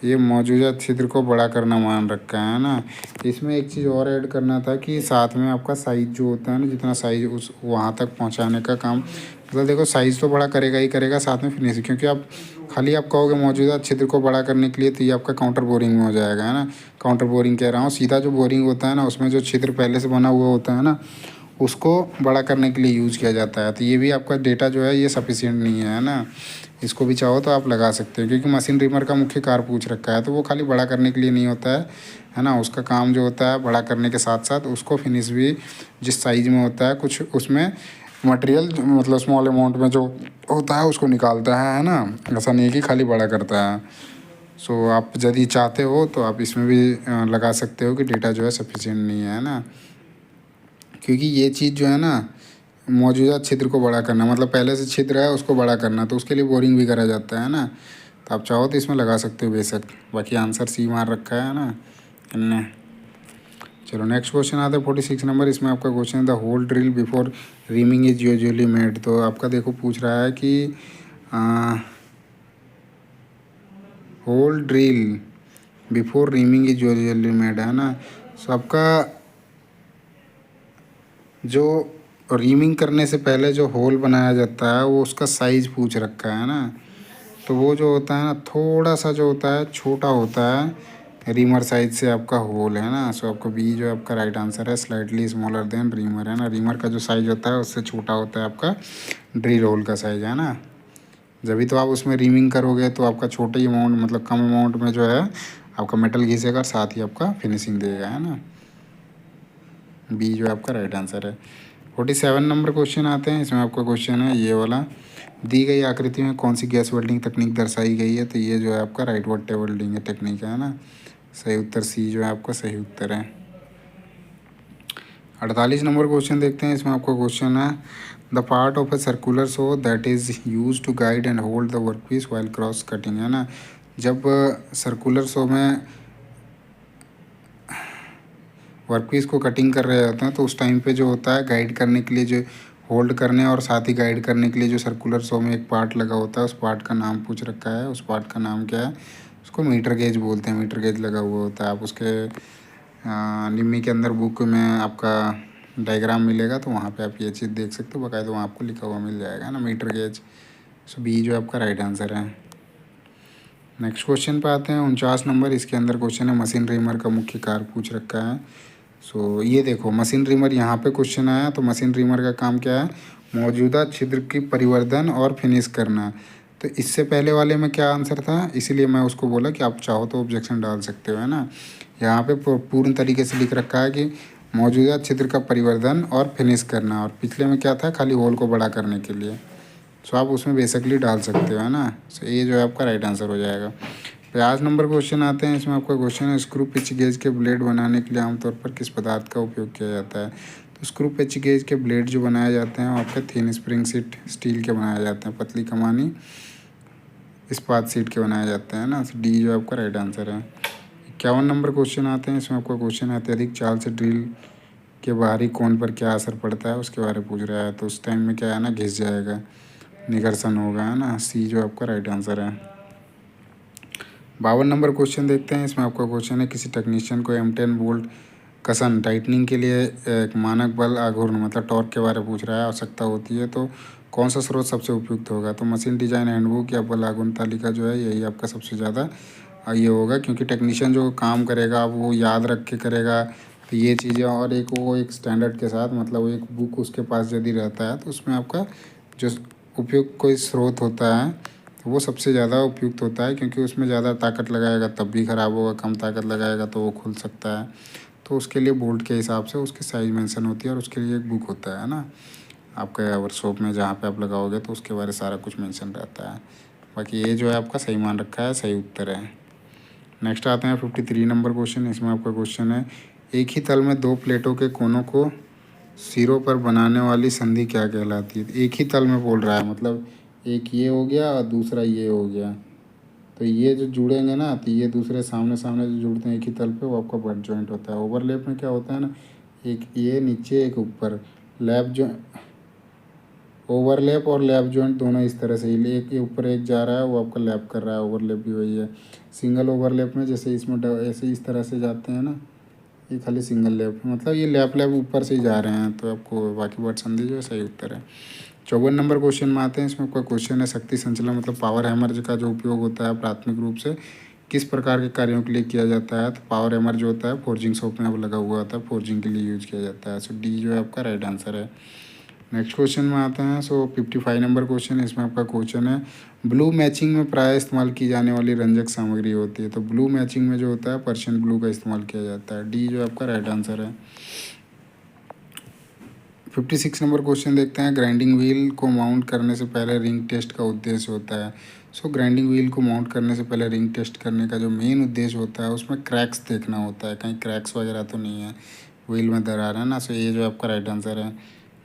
ये मौजूदा छिद्र को बड़ा करना मान रखा है ना। इसमें एक चीज़ और ऐड करना था कि साथ में आपका साइज़ जो होता है ना जितना साइज़ उस वहाँ तक पहुँचाने का काम, मतलब देखो साइज़ तो बड़ा करेगा ही करेगा, साथ में फिनिशिंग, क्योंकि आप खाली आप कहोगे मौजूदा छिद्र को बड़ा करने के लिए तो ये आपका काउंटर बोरिंग में हो जाएगा, है ना। काउंटर बोरिंग कह रहा हूँ, सीधा जो बोरिंग होता है ना उसमें जो छिद्र पहले से बना हुआ होता है ना उसको बड़ा करने के लिए यूज़ किया जाता है। तो ये भी आपका डेटा जो है ये सफिशिएंट नहीं है ना। इसको भी चाहो तो आप लगा सकते हो, क्योंकि मशीन रिमर का मुख्य कार्य पूछ रखा है तो वो खाली बड़ा करने के लिए नहीं होता है ना। उसका काम जो होता है बड़ा करने के साथ साथ उसको फिनिश भी जिस साइज़ में होता है कुछ उसमें मटेरियल मतलब स्मॉल अमाउंट में जो होता है उसको निकालता है ना। ऐसा नहीं है कि खाली बड़ा करता है। सो आप यदि चाहते हो तो आप इसमें भी लगा सकते हो कि डेटा जो है सफिशिएंट नहीं है ना, क्योंकि ये चीज़ जो है ना मौजूदा छिद्र को बड़ा करना, मतलब पहले से छिद्र है उसको बड़ा करना, तो उसके लिए बोरिंग भी करा जाता है ना। तो आप चाहो तो इसमें लगा सकते हो बेशक, बाकी आंसर सी मार रखा है ना इनने। चलो नेक्स्ट क्वेश्चन आता है 46 नंबर। इसमें आपका क्वेश्चन है the hole drill before reaming is usually made. तो आपका देखो पूछ रहा है कि hole drill before reaming is usually made, है ना। सो आपका जो रीमिंग करने से पहले जो होल बनाया जाता है वो उसका साइज़ पूछ रखा है ना। तो वो जो होता है ना थोड़ा सा जो होता है छोटा होता है रीमर साइज से आपका होल, है ना। सो आपका बी जो आपका राइट आंसर है, स्लाइटली स्मॉलर देन रीमर, है ना। रीमर का जो साइज होता है उससे छोटा होता है आपका ड्रिल होल का साइज, है ना। जब भी तो आप उसमें रीमिंग करोगे तो आपका छोटे अमाउंट मतलब कम अमाउंट में जो है आपका मेटल घिसेगा, साथ ही आपका फिनिशिंग देगा, है ना। बी जो आपका राइट आंसर है। 47 नंबर क्वेश्चन आते हैं। इसमें आपका क्वेश्चन है ये वाला, दी गई आकृति में कौन सी गैस वेल्डिंग तकनीक दर्शाई गई है। तो ये जो है आपका राइट वाटर वेल्डिंग है टेक्निक, है ना। सही उत्तर सी जो है आपका सही उत्तर है। 48 नंबर क्वेश्चन देखते हैं। इसमें आपका क्वेश्चन है the part of a circular saw that is use to guide and hold the work piece while cross cutting, है ना। जब सर्कुलर सो में वर्कपीस को कटिंग कर रहे होते हैं तो उस टाइम पे जो होता है गाइड करने के लिए, जो होल्ड करने और साथ ही गाइड करने के लिए जो सर्कुलर सो में एक पार्ट लगा होता है, उस पार्ट का नाम पूछ रखा है। उस पार्ट का नाम क्या है? उसको मीटर गेज बोलते हैं। मीटर गेज लगा हुआ होता है। आप उसके निम्मी के अंदर बुक में आपका डायग्राम मिलेगा तो वहाँ पे आप ये चीज़ देख सकते हो, बाकायदा वहाँ आपको लिखा हुआ मिल जाएगा ना, मीटर गेज। सो बी जो आपका राइट आंसर है। नेक्स्ट क्वेश्चन पे आते हैं 49 नंबर। इसके अंदर क्वेश्चन है मशीन रीमर का मुख्य कार्य पूछ रखा है। सो ये देखो मशीन रीमर यहाँ पे क्वेश्चन आया, तो मशीन रीमर का काम क्या है? मौजूदा छिद्र की परिवर्धन और फिनिश करना। तो इससे पहले वाले में क्या आंसर था, इसीलिए मैं उसको बोला कि आप चाहो तो ऑब्जेक्शन डाल सकते हो, है ना। यहाँ पे पूर्ण तरीके से लिख रखा है कि मौजूदा छिद्र का परिवर्धन और फिनिश करना, और पिछले में क्या था? खाली होल को बड़ा करने के लिए। सो आप उसमें बेसिकली डाल सकते हो, है ना। सो ये जो है आपका राइट आंसर हो जाएगा। 50 नंबर क्वेश्चन आते हैं। इसमें आपका क्वेश्चन है स्क्रू पिच गेज के ब्लेड बनाने के लिए आमतौर पर किस पदार्थ का उपयोग किया जाता है। तो स्क्रू पिच गेज के ब्लेड जो बनाए जाते हैं वो आपके थिन स्प्रिंग सीट स्टील के बनाए जाते हैं, पतली कमानी इस्पात सीट के बनाए जाते हैं ना। डी जो आपका राइट आंसर है। 51 नंबर क्वेश्चन आते हैं। इसमें आपका क्वेश्चन है अत्यधिक चाल से ड्रिल के बाहरी कोण पर क्या असर पड़ता है, उसके बारे में पूछ रहा है। तो उस टाइम में क्या है ना, घिस जाएगा, निगर्सन होगा, है ना। सी जो आपका राइट आंसर है। 52 नंबर क्वेश्चन देखते हैं। इसमें आपका क्वेश्चन है किसी टेक्नीशियन को M10 बोल्ट कसन टाइटनिंग के लिए एक मानक बल आघूर्ण मतलब टॉर्क के बारे में पूछ रहा है, आवश्यकता होती है, तो कौन सा स्रोत सबसे उपयुक्त होगा। तो मशीन डिजाइन हैंडबुक या बल आघूर्ण तालिका जो है यही आपका सबसे ज़्यादा ये होगा, क्योंकि टेक्नीशियन जो काम करेगा अब वो याद रख के करेगा। तो ये चीज़ें, और एक वो एक स्टैंडर्ड के साथ मतलब एक बुक उसके पास यदि रहता है तो उसमें आपका जो उपयुक्त कोई स्रोत होता है तो वो सबसे ज़्यादा उपयुक्त होता है, क्योंकि उसमें ज़्यादा ताकत लगाएगा तब भी ख़राब होगा, कम ताकत लगाएगा तो वो खुल सकता है। तो उसके लिए बोल्ट के हिसाब से उसकी साइज़ मेंशन होती है, और उसके लिए एक बुक होता है ना। आपके वर्कशॉप में जहाँ पे आप लगाओगे तो उसके बारे में सारा कुछ मेंशन रहता है। बाकी ये जो है आपका सही मान रखा है, सही उत्तर है। नेक्स्ट आते हैं 53 नंबर क्वेश्चन। इसमें आपका क्वेश्चन है एक ही तल में दो प्लेटों के कोनों को सिरों पर बनाने वाली संधि क्या कहलाती है। एक ही तल में बोल रहा है, मतलब एक ये हो गया और दूसरा ये हो गया, तो ये जो जुड़ेंगे ना तो ये दूसरे सामने सामने जो जुड़ते हैं एक ही तल पे वो आपका बट जॉइंट होता है। ओवरलैप में क्या होता है ना, एक ये नीचे एक ऊपर, लैप जो ओवरलैप और लैप जॉइंट दोनों इस तरह से ही, एक ऊपर एक जा रहा है वो आपका लैप कर रहा है, ओवरलैप भी वही है। सिंगल ओवरलैप में जैसे इसमें ऐसे इस तरह से जाते हैं ना, ये खाली सिंगल लैप मतलब ये लैप लैप ऊपर से ही जा रहे हैं, तो आपको बाकी वर्ड संधि जो है सही उत्तर है। 54 नंबर क्वेश्चन में आते हैं। इसमें आपका क्वेश्चन है शक्ति संचलन मतलब पावर हैमर का जो उपयोग होता है प्राथमिक रूप से किस प्रकार के कार्यों के लिए किया जाता है। तो पावर हैमर जो होता है फोर्जिंग शॉप में अब लगा हुआ होता है, फोर्जिंग के लिए यूज किया जाता है। सो डी जो है आपका राइट आंसर है। नेक्स्ट क्वेश्चन में आते हैं। सो 55 नंबर क्वेश्चन है। इसमें आपका क्वेश्चन है ब्लू मैचिंग में प्राय इस्तेमाल की जाने वाली रंजक सामग्री होती है। तो ब्लू मैचिंग में जो होता है पर्शियन ब्लू का इस्तेमाल किया जाता है। डी जो आपका राइट आंसर है। 56 नंबर क्वेश्चन देखते हैं ग्राइंडिंग व्हील को माउंट करने से पहले रिंग टेस्ट का उद्देश्य होता है। सो ग्राइंडिंग व्हील को माउंट करने से पहले रिंग टेस्ट करने का जो मेन उद्देश्य होता है उसमें क्रैक्स देखना होता है, कहीं क्रैक्स वगैरह तो नहीं है, व्हील में दरार है ना। सो ये जो आपका राइट आंसर है।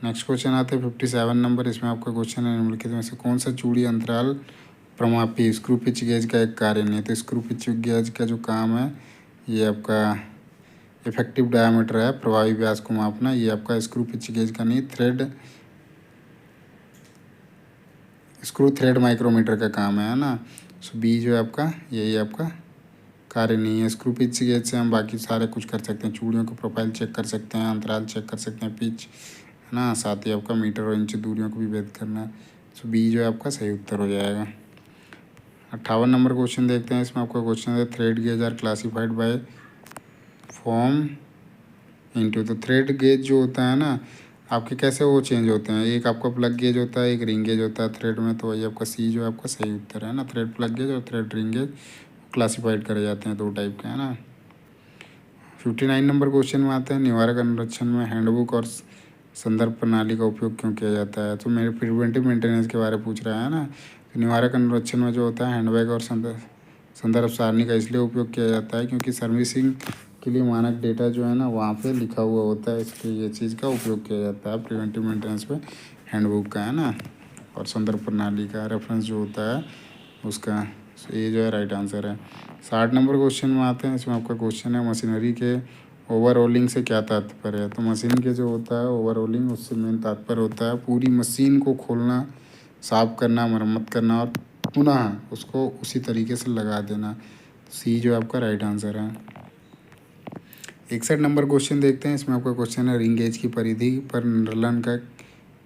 नेक्स्ट क्वेश्चन आते हैं 57 नंबर। इसमें आपका क्वेश्चन है निम्नलिखित में से कौन सा चूड़ी अंतराल प्रमापी स्क्रू पिच गेज का एक कार्य नहीं है। तो स्क्रू पिच गेज का जो काम है ये आपका इफेक्टिव डायमीटर है, प्रभावी व्यास को मापना, ये आपका स्क्रू पिच गेज का नहीं, स्क्रू थ्रेड माइक्रोमीटर का काम है ना। सो बी जो है आपका यही आपका कार्य नहीं है। स्क्रू पिच गेज से हम बाकी सारे कुछ कर सकते हैं, चूड़ियों का प्रोफाइल चेक कर सकते हैं, अंतराल चेक कर सकते हैं, पिच है ना, साथ ही आपका मीटर और इंच दूरियों को भी भेद करना है। सो बी जो है आपका सही उत्तर हो जाएगा। 58 नंबर क्वेश्चन देखते हैं। इसमें आपका क्वेश्चन है thread gauge are classified by form into. तो थ्रेड गेज जो होता है ना आपके कैसे वो चेंज होते हैं, एक आपका प्लग गेज होता है, एक रिंग गेज होता है थ्रेड में। तो वही आपका सी जो है आपका सही उत्तर है ना। थ्रेड प्लग गेज और थ्रेड रिंग गेज क्लासिफाइड करे जाते हैं, दो टाइप के है ना। 59 नंबर क्वेश्चन में आते हैं निवारक अनुरक्षण में हैंडबुक और संदर्भ प्रणाली का उपयोग क्यों किया जाता है। तो मेरे प्रिवेंटिव मेंटेनेंस के बारे में पूछ रहा है ना। तो निवारक अनुरक्षण में जो होता है हैंडबैग और संदर्भ सारणी का इसलिए उपयोग किया जाता है क्योंकि सर्विसिंग के लिए मानक डेटा जो है ना वहाँ पे लिखा हुआ होता है, इसलिए ये चीज़ का उपयोग किया जाता है प्रिवेंटिव मेंटेनेंस पे हैंडबुक का है ना, और संदर्भ प्रणाली का रेफरेंस जो होता है उसका। ये जो है राइट आंसर है। 60 नंबर क्वेश्चन में आते हैं। इसमें आपका क्वेश्चन है मशीनरी के ओवरऑलिंग से क्या तात्पर्य है। तो मशीन के जो होता है ओवरऑलिंग उससे मेन तात्पर्य होता है पूरी मशीन को खोलना, साफ करना, मरम्मत करना और पुनः उसको उसी तरीके से लगा देना। सी जो आपका राइट आंसर है। 61 नंबर क्वेश्चन देखते हैं। इसमें आपका क्वेश्चन है रिंग गेज की परिधि पर नर्लन का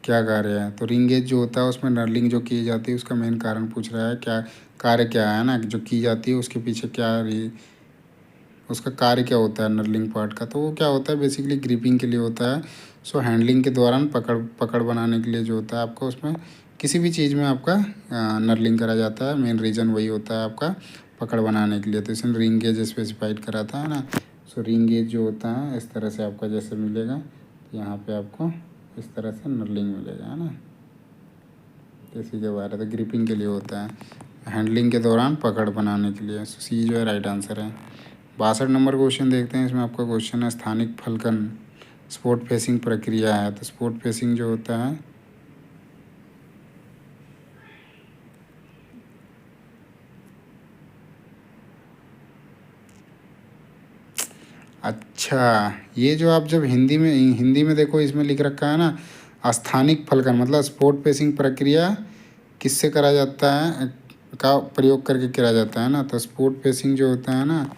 क्या कार्य है। तो रिंग गेज जो होता है उसमें नर्लिंग जो की जाती है उसका मेन कारण पूछ रहा है, क्या कार्य क्या है ना, जो की जाती है उसके पीछे क्या उसका कार्य क्या होता है नर्लिंग पार्ट का। तो वो क्या होता है बेसिकली ग्रिपिंग के लिए होता है। सो हैंडलिंग के दौरान पकड़ बनाने के लिए जो होता है आपका उसमें किसी भी चीज़ में आपका नर्लिंग करा जाता है, मेन रीज़न वही होता है आपका पकड़ बनाने के लिए। तो इसमें रिंग गेज स्पेसिफाइड करा था है ना। सो रिंग गेज जो होता है इस तरह से आपका जैसे मिलेगा, यहाँ पे आपको इस तरह से नर्लिंग मिलेगा है ना। इसी के बारे में ग्रिपिंग के लिए होता है, हैंडलिंग के दौरान पकड़ बनाने के लिए। सी जो है राइट आंसर है। 62 नंबर क्वेश्चन देखते हैं। इसमें आपका क्वेश्चन है स्थानिक फलकन स्पोर्ट फेसिंग प्रक्रिया है। तो स्पोर्ट फेसिंग जो होता है अच्छा, ये जो आप जब हिंदी में देखो इसमें लिख रखा है ना स्थानिक फलकन, मतलब स्पोर्ट फेसिंग प्रक्रिया किससे करा जाता है का प्रयोग करके करा जाता है ना। तो स्पोर्ट फेसिंग जो होता है ना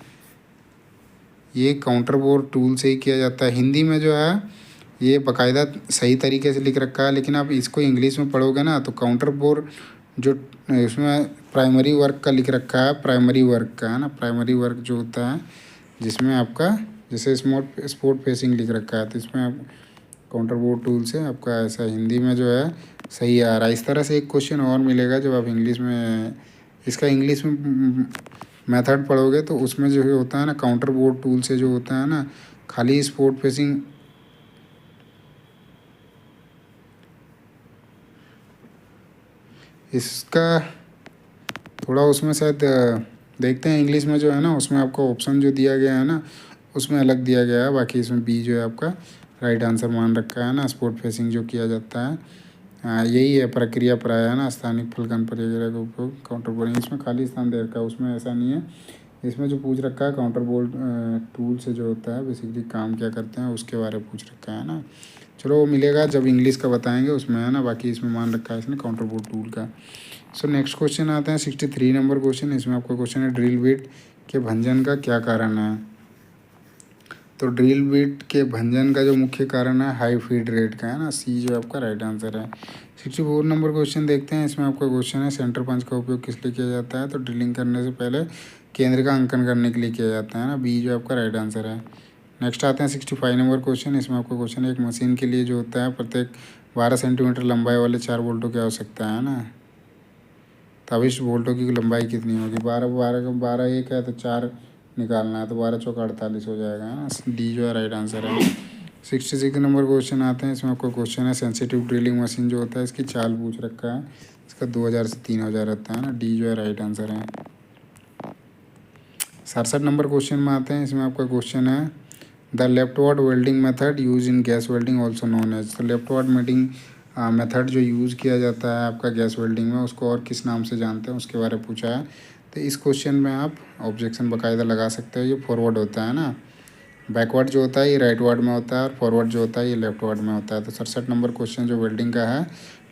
ये काउंटर बोर टूल से ही किया जाता है। हिंदी में जो है ये बाकायदा सही तरीके से लिख रखा है, लेकिन आप इसको इंग्लिश में पढ़ोगे ना तो काउंटर बोर जो इसमें प्राइमरी वर्क का लिख रखा है, प्राइमरी वर्क का है ना, प्राइमरी वर्क जो होता है जिसमें आपका जैसे स्पोर्ट फेसिंग लिख रखा है तो इसमें आप काउंटर बोर्ड टूल से आपका ऐसा हिंदी में जो है सही आ रहा है। इस तरह से एक क्वेश्चन और मिलेगा जब आप इंग्लिश में इसका इंग्लिश में मेथड पढ़ोगे तो उसमें जो होता है ना काउंटर बोर्ड टूल से जो होता है ना खाली स्पोर्ट फेसिंग इसका थोड़ा उसमें शायद देखते हैं इंग्लिश में जो है ना उसमें आपका ऑप्शन जो दिया गया है ना उसमें अलग दिया गया है। बाकी इसमें बी जो है आपका राइट आंसर मान रखा है ना, स्पोर्ट फेसिंग जो किया जाता है यही है प्रक्रिया प्राय है ना स्थानिक फलकन प्रक्रिया का उपयोग काउंटर बोर्डिंग। इसमें खाली स्थान दे रखा है, उसमें ऐसा नहीं है। इसमें जो पूछ रखा है काउंटर बोर्ड टूल से जो होता है बेसिकली काम क्या करते हैं उसके बारे में पूछ रखा है ना। चलो वो मिलेगा जब इंग्लिश का बताएंगे उसमें है ना, बाकी इसमें मान रखा है इसने काउंटर बोर्ड टूल का। सो नेक्स्ट क्वेश्चन आता है 63 नंबर क्वेश्चन। इसमें आपका क्वेश्चन है ड्रिल बिट के भंजन का क्या कारण है। तो ड्रिल बिट के भंजन का जो मुख्य कारण है हाई फीड रेट का है ना। सी जो आपका राइट आंसर है। 64 नंबर क्वेश्चन देखते हैं। इसमें आपका क्वेश्चन है सेंटर पंच का उपयोग किस लिए किया जाता है। तो ड्रिलिंग करने से पहले केंद्र का अंकन करने के लिए किया जाता है ना। बी जो आपका राइट आंसर है। नेक्स्ट आते हैं 65 नंबर क्वेश्चन। इसमें आपका क्वेश्चन है एक मशीन के लिए जो होता है प्रत्येक 12 सेंटीमीटर लंबाई वाले 4 बोल्टों की आवश्यकता है ना। तो 24 बोल्टों की लंबाई कितनी होगी। 12 एक है तो 4 निकालना है तो 12 चौका 48 हो जाएगा है ना। डी जो है राइट आंसर है। 66 नंबर क्वेश्चन आते हैं। इसमें आपका क्वेश्चन है सेंसिटिव ड्रिलिंग मशीन जो होता है इसकी चाल पूछ रखा है, इसका 2000 से 3000 रहता है ना। डी जो है राइट आंसर है। 67 नंबर क्वेश्चन में आते हैं। इसमें आपका क्वेश्चन है the leftward welding method use in gas welding also known as. तो लेफ्टवर्ड वेल्डिंग मेथड जो यूज़ किया जाता है आपका गैस वेल्डिंग में, उसको और किस नाम से जानते हैं उसके बारे में पूछा है। तो इस क्वेश्चन में आप ऑब्जेक्शन बाकायदा लगा सकते हो। ये फॉरवर्ड होता है ना, बैकवर्ड जो होता है ये राइट वर्ड में होता है, और फॉरवर्ड जो होता है ये लेफ्ट वर्ड में होता है। तो 67 नंबर क्वेश्चन जो वेल्डिंग का है,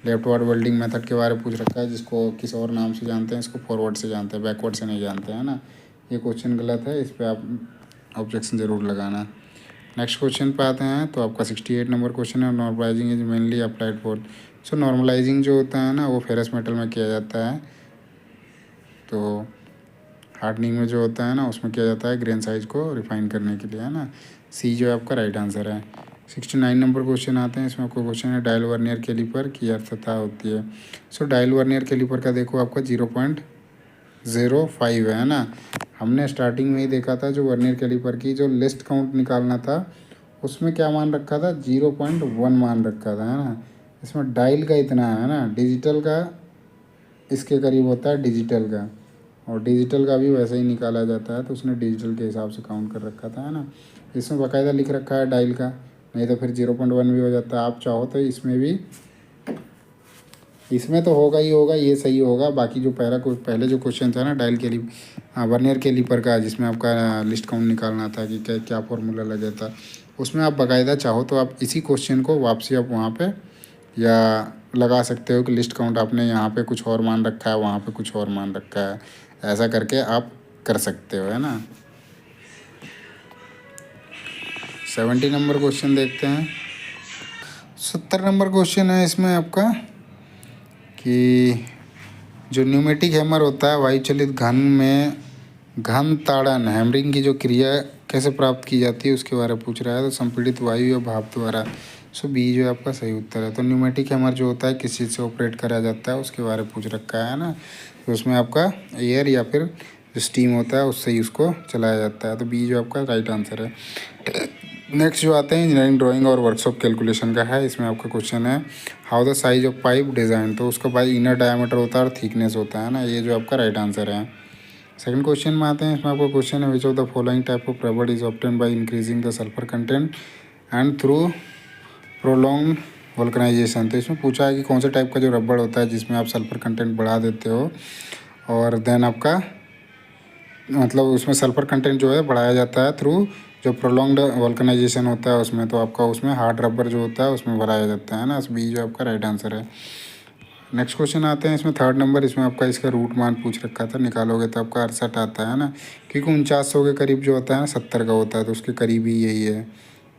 लेफ्ट वर्ड वेल्डिंग मेथड के बारे में पूछ रखा है, जिसको किस और नाम से जानते हैं, इसको फॉरवर्ड से जानते हैं, बैकवर्ड से नहीं जानते हैं ना। ये क्वेश्चन गलत है, इस पर आप ऑब्जेक्शन ज़रूर लगाना। नेक्स्ट क्वेश्चन पे आते हैं। तो आपका 68 नंबर क्वेश्चन है, normalising is mainly applied for. So normalising जो होता है ना वो फेरस मेटल में किया जाता है। तो हार्डनिंग में जो होता है ना उसमें किया जाता है ग्रेन साइज को रिफाइन करने के लिए, है ना। सी जो है आपका राइट आंसर है। 69 नंबर क्वेश्चन आते हैं। इसमें आपको क्वेश्चन है डायल वर्नियर कैलिपर की अर्थता होती है। सो डायल वर्नियर कैलिपर का देखो आपका 0.05 है ना। हमने स्टार्टिंग में ही देखा था जो वर्नियर कैलिपर की जो लिस्ट काउंट निकालना था उसमें क्या मान रखा था, 0.1 मान रखा था, है ना। इसमें डायल का इतना है ना, डिजिटल का इसके करीब होता है डिजिटल का, और डिजिटल का भी वैसे ही निकाला जाता है। तो उसने डिजिटल के हिसाब से काउंट कर रखा था, है ना। इसमें बाकायदा लिख रखा है डायल का, नहीं तो फिर 0.1 भी हो जाता है। आप चाहो तो इसमें भी, इसमें तो होगा ही होगा, ये सही होगा। बाकी जो पहले जो क्वेश्चन था ना डायल के लिए, हाँ वर्नियर कैलिपर का, जिसमें आपका लिस्ट काउंट निकालना था कि क्या क्या फॉर्मूला लगा था, उसमें आप बाकायदा चाहो तो आप इसी क्वेश्चन को वापसी आप वहाँ पे या लगा सकते हो कि लिस्ट काउंट आपने यहाँ पे कुछ और मान रखा है, वहाँ पे कुछ और मान रखा है, ऐसा करके आप कर सकते हो, है ना। 70 नंबर क्वेश्चन देखते हैं। 70 नंबर क्वेश्चन है इसमें आपका कि जो न्यूमेटिक हैमर होता है वायु चलित घन में घन ताड़न हैमरिंग की जो क्रिया कैसे प्राप्त की जाती है उसके बारे में पूछ रहा है। तो संपीड़ित वायु या भाप द्वारा। सो बी जो है आपका सही उत्तर है। तो न्यूमेटिक हैमर जो होता है किस चीज़ से ऑपरेट करा जाता है उसके बारे में पूछ रखा है ना। तो उसमें आपका एयर या फिर जो स्टीम होता है उससे ही उसको चलाया जाता है। तो बी जो आपका राइट आंसर है। नेक्स्ट जो आते हैं इंजीनियरिंग ड्राइंग और वर्कशॉप कैलकुलेशन का है। इसमें आपका क्वेश्चन है how the size of pipe design. तो उसका भाई इनर डायमीटर होता है और थिकनेस होता है ना। ये जो आपका राइट आंसर है। सेकंड क्वेश्चन में आते हैं। इसमें आपको क्वेश्चन है which of the following type of rubber is obtain by increasing the sulphur content and through prolong vulcanisation. तो इसमें पूछा है कि कौन से टाइप का जो रबड़ होता है जिसमें आप सल्फर कंटेंट बढ़ा देते हो और देन आपका मतलब उसमें सल्फर कंटेंट जो है बढ़ाया जाता है थ्रू जो प्रोलॉन्ग्ड वल्कनाइजेशन होता है उसमें। तो आपका उसमें हार्ड रबर जो होता है उसमें बढ़ाया जाता है ना। बी जो आपका राइट आंसर है। नेक्स्ट क्वेश्चन आते हैं। इसमें थर्ड नंबर, इसमें आपका इसका रूट मान पूछ रखा था, निकालोगे तो आपका 68 आता है ना। क्योंकि 4900 के करीब जो होता है ना 70 का होता है, तो उसके करीब ही यही है।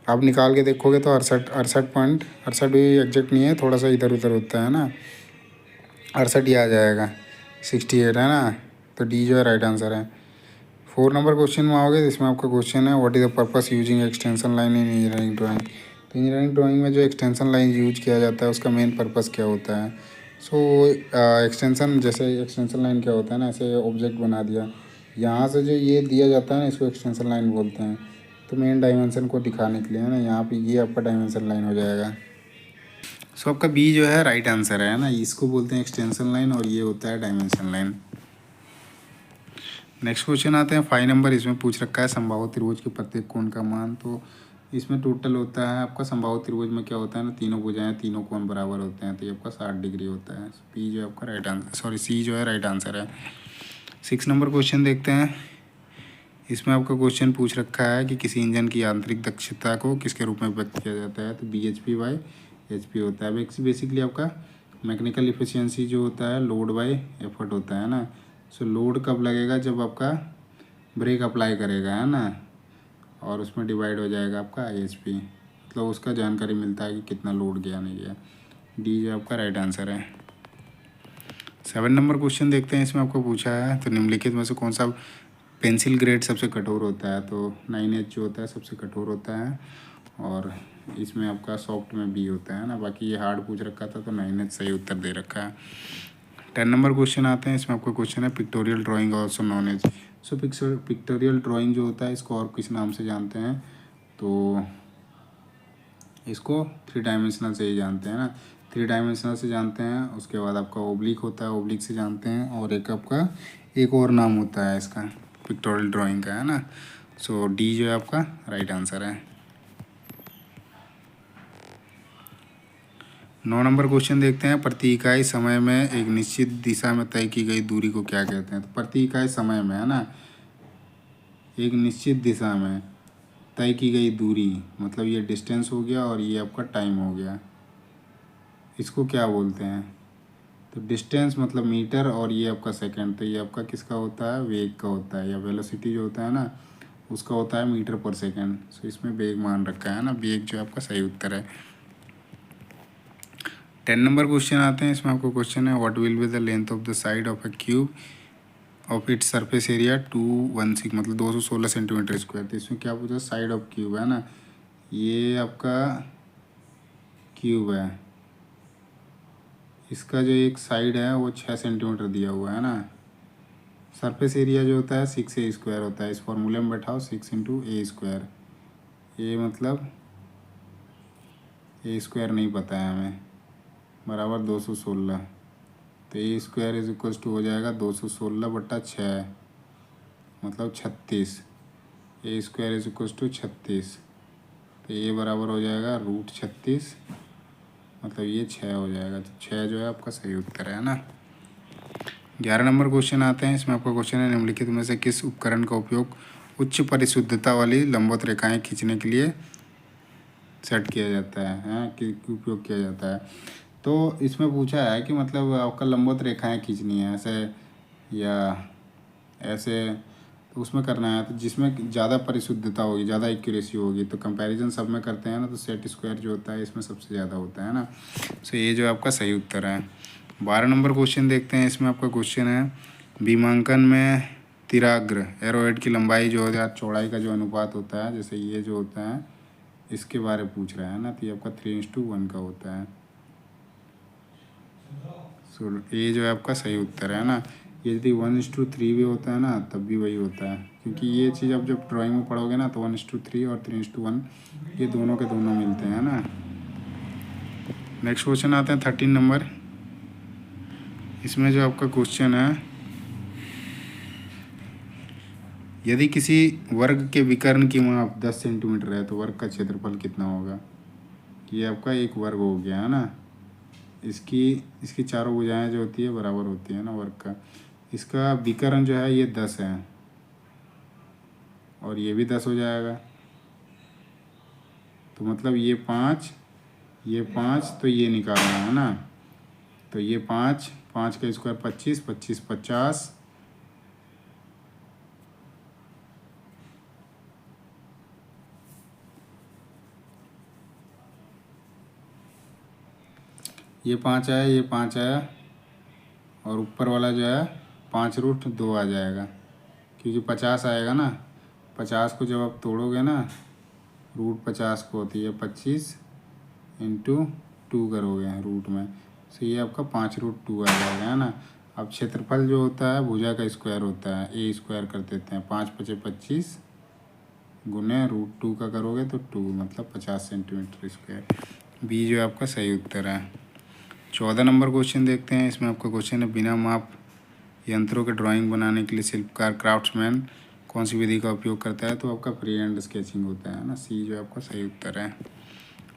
आप निकाल के देखोगे तो 68 भी एग्जैक्ट नहीं है, थोड़ा सा इधर उधर होता है ना। 68 ही आ जाएगा, 68 है ना। तो डी जो है राइट आंसर है। 4 नंबर क्वेश्चन में आओगे तो इसमें आपका क्वेश्चन है what is the purpose using extension line in engineering drawing. तो इंजीनियरिंग ड्राइंग में जो एक्सटेंशन लाइन यूज किया जाता है उसका मेन पर्पस क्या होता है। सो एक्सटेंशन, जैसे एक्सटेंशन लाइन क्या होता है ना, ऐसे ऑब्जेक्ट बना दिया, यहाँ से जो ये दिया जाता है ना इसको एक्सटेंशन लाइन बोलते हैं। तो मेन डायमेंशन को दिखाने के लिए है ना, यहाँ पे ये आपका डायमेंशन लाइन हो जाएगा। सो आपका बी जो है राइट आंसर है ना। इसको बोलते हैं एक्सटेंशन लाइन और ये होता है डायमेंशन लाइन। नेक्स्ट क्वेश्चन आते हैं 5 नंबर। इसमें पूछ रखा है संभाव्य त्रिभुज के प्रत्येक कोण का मान। तो इसमें टोटल होता है आपका संभाव्य त्रिभुज में क्या होता है ना, तीनों भुजाएं तीनों कोण बराबर होते हैं, तो ये आपका 60 डिग्री होता है। पी जो है आपका राइट आंसर, सॉरी सी जो है राइट आंसर है। 6 नंबर क्वेश्चन देखते हैं। इसमें आपका क्वेश्चन पूछ रखा है कि किसी इंजन की आंतरिक दक्षता को किसके रूप में व्यक्त किया जाता है। तो BHP/HP होता है। बेसिकली आपका मैकेनिकल इफिशियंसी जो होता है लोड बाय एफर्ट होता है ना। सो लोड कब लगेगा, जब आपका ब्रेक अप्लाई करेगा, है ना, और उसमें डिवाइड हो जाएगा आपका IHP, मतलब उसका जानकारी मिलता है कि कितना लोड गया नहीं गया। डी जो आपका राइट आंसर है। 7 नंबर क्वेश्चन देखते हैं। इसमें आपको पूछा है तो निम्नलिखित में से कौन सा पेंसिल ग्रेड सबसे कठोर होता है। तो 9H जो होता है सबसे कठोर होता है, और इसमें आपका सॉफ्ट में B होता है ना। बाकी ये हार्ड पूछ रखा था तो 9H सही उत्तर दे रखा है। 10 नंबर क्वेश्चन आते हैं। इसमें आपका क्वेश्चन है pictorial drawing also known as. So pictorial drawing जो होता है इसको और किस नाम से जानते हैं, तो इसको 3 डायमेंशनल से ही जानते हैं ना। 3 डायमेंशनल से जानते हैं। उसके बाद आपका ओब्लिक होता है, ओब्लिक से जानते हैं, और एक आपका एक और नाम होता है इसका पिक्टोरियल ड्राइंग का, है ना। सो डी जो है आपका राइट आंसर है। 9 नंबर क्वेश्चन देखते हैं। प्रति इकाई समय में एक निश्चित दिशा में तय की गई दूरी को क्या कहते हैं? तो प्रति इकाई समय में है ना, एक निश्चित दिशा में तय की गई दूरी, मतलब ये डिस्टेंस हो गया और ये आपका टाइम हो गया, इसको क्या बोलते हैं? तो डिस्टेंस मतलब मीटर और ये आपका सेकंड, तो ये आपका किसका होता है? वेग का होता है, या वेलोसिटी जो होता है ना उसका होता है मीटर पर सेकंड। सो इसमें वेग मान रखा है ना, वेग जो आपका सही उत्तर है। 10 नंबर क्वेश्चन आते हैं। इसमें आपको क्वेश्चन है what will be the length of the side of a cube of its surface area 216, मतलब 216 सेंटीमीटर स्क्वायर। तो इसमें क्या पूछा? साइड ऑफ क्यूब है ना, ये आपका क्यूब है, इसका जो एक साइड है वो 6 सेंटीमीटर दिया हुआ है ना। सरफेस एरिया जो होता है 6a स्क्वायर होता है, इस फॉर्मूले में बैठाओ 6 इंटू ए स्क्वायर। ये मतलब ए स्क्वायर नहीं पता है हमें, बराबर 216, तो ए स्क्वायर इज इक्वल टू हो जाएगा 216/6, मतलब 36। ए स्क्वायर इज इक्वल टू 36, तो ये बराबर हो जाएगा √36, मतलब ये 6 हो जाएगा। तो 6 जो है आपका सही उत्तर है ना। 11 नंबर क्वेश्चन आते हैं। इसमें आपका क्वेश्चन है निम्नलिखित में से किस उपकरण का उपयोग उच्च परिशुद्धता वाली लंबवत रेखाएं खींचने के लिए सेट किया जाता है, कि उपयोग किया जाता है? तो इसमें पूछा है कि मतलब आपका लंबवत रेखाएं खींचनी है ऐसे या ऐसे, तो उसमें करना है तो जिसमें ज़्यादा परिशुद्धता होगी, ज़्यादा एक्यूरेसी होगी, तो कंपैरिजन सब में करते हैं ना, तो सेट स्क्वायर जो होता है इसमें सबसे ज़्यादा होता है ना। सो ये जो आपका सही उत्तर है। 12 नंबर क्वेश्चन देखते हैं। इसमें आपका क्वेश्चन है विमांकन में तिराग्र एरोहेड की लंबाई जो है चौड़ाई का जो अनुपात होता है, जैसे ये जो होता है इसके बारे में पूछ रहा है ना, तो ये आपका 3:1 का होता है। सो ये जो है आपका सही उत्तर है ना। ये यदि 1:3 भी होता है ना तब भी वही होता है, क्योंकि ये चीज़ आप जब ड्राइंग में पढ़ोगे ना तो 1:3 और 3:1 ये दोनों के दोनों मिलते हैं ना। नेक्स्ट क्वेश्चन आते हैं 13 नंबर। इसमें जो आपका क्वेश्चन है, यदि किसी वर्ग के विकर्ण की माप 10 सेंटीमीटर है तो वर्ग का क्षेत्रफल कितना होगा? ये आपका एक वर्ग हो गया है ना, इसकी चारों भुजाएं जो होती है बराबर होती है ना वर्ग का। इसका विकर्ण जो है ये 10 है और ये भी 10 हो जाएगा, तो मतलब ये 5 तो ये निकालना है ना, तो ये 5 का स्क्वायर 25 50, ये 5 आया, ये 5 आया, और ऊपर वाला जो है 5√2 आ जाएगा, क्योंकि 50 आएगा ना। 50 को जब आप तोड़ोगे ना, √50 को होती है 25 इंटू 2 करोगे रूट में, तो ये आपका 5√2 आ जाएगा है ना। अब क्षेत्रफल जो होता है भुजा का स्क्वायर होता है, ए स्क्वायर कर देते हैं, 5 × 5 = 25 गुने √2 का करोगे तो 2, मतलब 50 सेंटीमीटर स्क्वायर। बी जो आपका सही उत्तर है। 14 नंबर क्वेश्चन देखते हैं। इसमें आपका क्वेश्चन है बिना माप यंत्रों के ड्राइंग बनाने के लिए शिल्पकार क्राफ्ट्समैन कौन सी विधि का उपयोग करता है? तो आपका फ्री हैंड स्केचिंग होता है ना, सी जो आपका सही उत्तर है।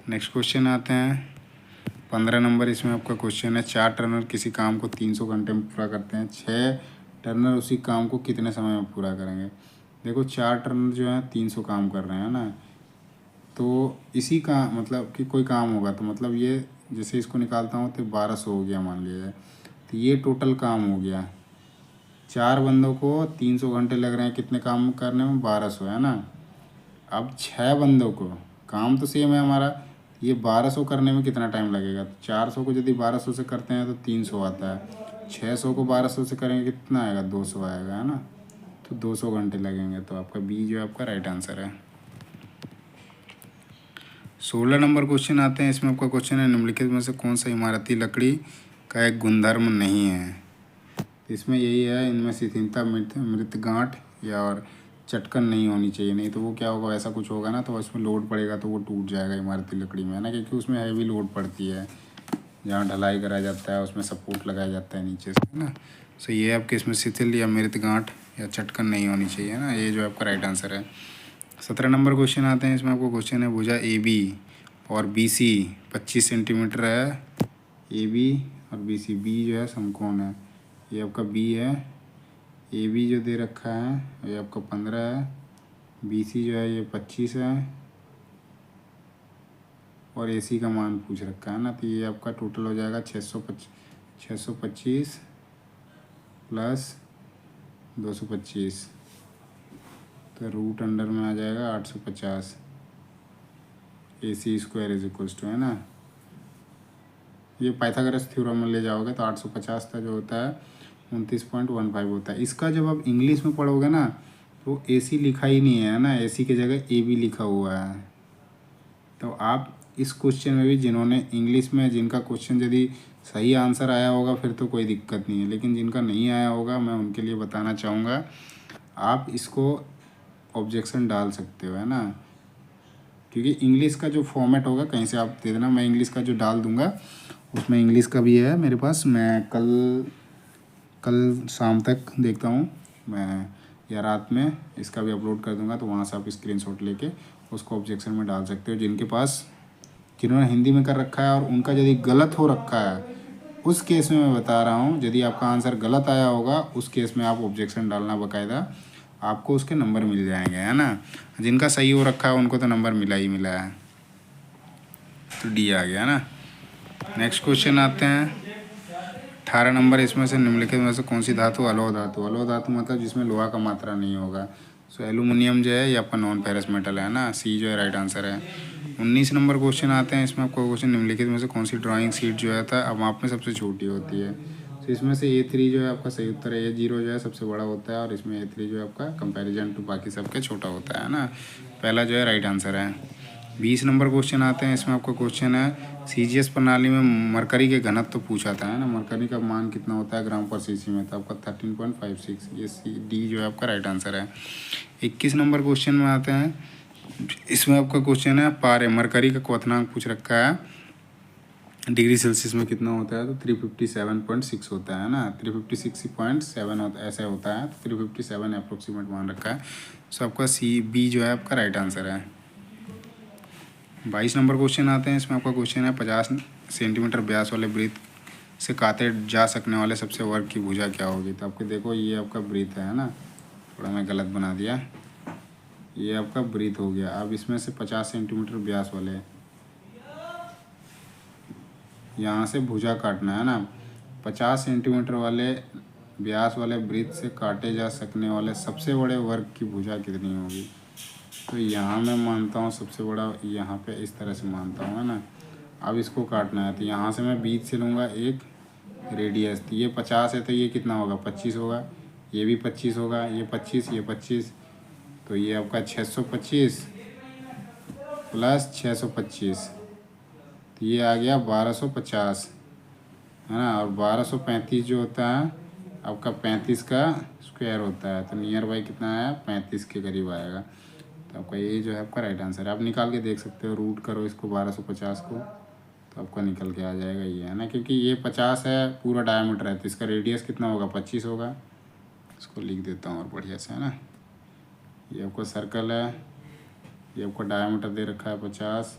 नेक्स्ट क्वेश्चन आते हैं 15 नंबर। इसमें आपका क्वेश्चन है 4 टर्नर किसी काम को 300 घंटे में पूरा करते हैं, 6 टर्नर उसी काम को कितने समय में पूरा करेंगे? देखो 4 टर्नर जो है 300 काम कर रहे हैं ना, तो इसी का मतलब कि कोई काम होगा, तो मतलब ये जैसे इसको निकालता हूँ तो 1200 हो गया मान लिया जाए, तो ये टोटल काम हो गया। 4 बंदों को 300 घंटे लग रहे हैं कितने काम करने में? 1200 है ना। अब 6 बंदों को, काम तो सेम है हमारा, ये 1200 करने में कितना टाइम लगेगा? तो 400 को यदि 1200 से करते हैं तो 300 आता है, 600 को 1200 से करेंगे कितना आएगा? 200 आएगा है ना, तो 200 घंटे लगेंगे। तो आपका बी जो आपका राइट आंसर है। 16 नंबर क्वेश्चन आते हैं। इसमें आपका क्वेश्चन है निम्नलिखित में से कौन सा इमारती लकड़ी का एक गुणधर्म नहीं है? इसमें यही है, इनमें शिथिलता, मृतगांठ या और चटकन नहीं होनी चाहिए, नहीं तो वो क्या होगा, ऐसा कुछ होगा ना तो उसमें लोड पड़ेगा तो वो टूट जाएगा इमारती लकड़ी में है ना, क्योंकि उसमें हैवी लोड पड़ती है, जहाँ ढलाई कराया जाता है उसमें सपोर्ट लगाया जाता है नीचे से है ना। सो ये आपके इसमें शिथिल या मृतगांठ या चटकन नहीं होनी चाहिए ना, ये जो आपका राइट आंसर है। 17 नंबर क्वेश्चन आते हैं। इसमें आपको क्वेश्चन है भुजा ए बी और बी सी 25 सेंटीमीटर है। ए बी और बी सी, बी जो है समकोण है, ये आपका बी है। ए बी जो दे रखा है ये आपका 15 है, बी सी जो है ये 25 है और ए सी का मान पूछ रखा है ना, तो ये आपका टोटल हो जाएगा 625 प्लस 225, तो रूट अंडर में आ जाएगा 850। ए सी स्क्वायर इज इक्वल्स टू, है ना, ये पाइथागोरस थ्योरम में ले जाओगे तो 850 का जो होता है 29.15 होता है। इसका जब आप इंग्लिश में पढ़ोगे ना तो ए सी लिखा ही नहीं है ना, ए सी की जगह ए बी लिखा हुआ है। तो आप इस क्वेश्चन में भी जिन्होंने इंग्लिश में, जिनका क्वेश्चन यदि सही आंसर आया होगा फिर तो कोई दिक्कत नहीं है, लेकिन जिनका नहीं आया होगा मैं उनके लिए बताना चाहूँगा आप इसको ऑब्जेक्शन डाल सकते हो, है ना, क्योंकि इंग्लिश का जो फॉर्मेट होगा कहीं से आप दे देना, मैं इंग्लिश का जो डाल दूँगा उसमें इंग्लिश का भी है मेरे पास, मैं कल शाम तक देखता हूँ मैं, या रात में इसका भी अपलोड कर दूँगा, तो वहाँ से आप स्क्रीनशॉट लेके उसको ऑब्जेक्शन में डाल सकते हो। जिन्होंने हिंदी में कर रखा है और उनका यदि गलत हो रखा है उस केस में मैं बता रहा हूँ, यदि आपका आंसर गलत आया होगा उस केस में आप ऑब्जेक्शन डालना बाकायदा, आपको उसके नंबर मिल जाएंगे, है ना। जिनका सही हो रखा है उनको तो नंबर मिला ही मिला है, तो डी आ गया ना। नेक्स्ट क्वेश्चन आते हैं 18 नंबर। इसमें से निम्नलिखित में से कौन सी धातु अलोह धातु, अलोह धातु मतलब जिसमें लोहा का मात्रा नहीं होगा, सो एल्यूमिनियम जो है ये आपका नॉन फेरस मेटल है ना, सी जो है राइट आंसर है। 19 नंबर क्वेश्चन आते हैं। इसमें आपको क्वेश्चन निम्नलिखित में से कौन सी ड्राइंग शीट जो है था अब माप में सबसे छोटी होती है, तो इसमें से A3 जो है आपका सही उत्तर है, A0 जो है सबसे बड़ा होता है और इसमें A3 जो है आपका कंपैरिजन टू बाकी सबके छोटा होता है ना, पहला जो है राइट आंसर है। 20 नंबर क्वेश्चन आते हैं। इसमें आपका क्वेश्चन है सीजीएस प्रणाली में मरकरी के घनत्व तो पूछा था, है ना, मरकरी का मान कितना होता है ग्राम पर सीसी में, तो आपका 13.56, ये सी डी जो है आपका राइट आंसर है। 21 नंबर क्वेश्चन में आते हैं। इसमें आपका क्वेश्चन है पारे मरकरी का क्वथनांक पूछ रखा है, डिग्री सेल्सियस में कितना होता है, तो 357.6 होता है ना, 356.7 होता ऐसे होता है, तो 357 अप्रोक्सीमेट मान रखा है, सो आपका सी बी जो है आपका राइट आंसर है। 22 नंबर क्वेश्चन आते हैं। इसमें आपका क्वेश्चन है 50 सेंटीमीटर व्यास वाले वृत्त से काटे जा सकने वाले सबसे वर्ग की भुजा क्या होगी, तो आपके देखो ये आपका वृत्त है ना, थोड़ा मैं गलत बना दिया, ये आपका वृत्त हो गया। अब इसमें से 50 सेंटीमीटर व्यास वाले, यहाँ से भुजा काटना है ना, 50 सेंटीमीटर वाले व्यास वाले वृत्त से काटे जा सकने वाले सबसे बड़े वर्ग की भुजा कितनी होगी, तो यहाँ मैं मानता हूँ सबसे बड़ा यहाँ पे इस तरह से मानता हूँ, है ना। अब इसको काटना है तो यहाँ से मैं बीच से लूँगा एक रेडियस, तो ये 50 है तो ये कितना होगा 25 होगा, ये भी 25 होगा, ये 25 ये 25, तो ये आपका 625 प्लस 625, तो ये आ गया 1250, है ना, और 1235 जो होता है आपका 35 का स्क्वायर होता है, तो नियर बाई कितना आया 35 के करीब आएगा, तो आपका ये जो है आपका राइट आंसर है। आप निकाल के देख सकते हो, रूट करो इसको 1250 को तो आपका निकल के आ जाएगा ये, है ना, क्योंकि ये 50 है पूरा डायमीटर है, तो इसका रेडियस कितना होगा 25 होगा। इसको लिख देता हूँ और बढ़िया से, है ना, ये आपका सर्कल है, ये आपका डायमीटर दे रखा है 50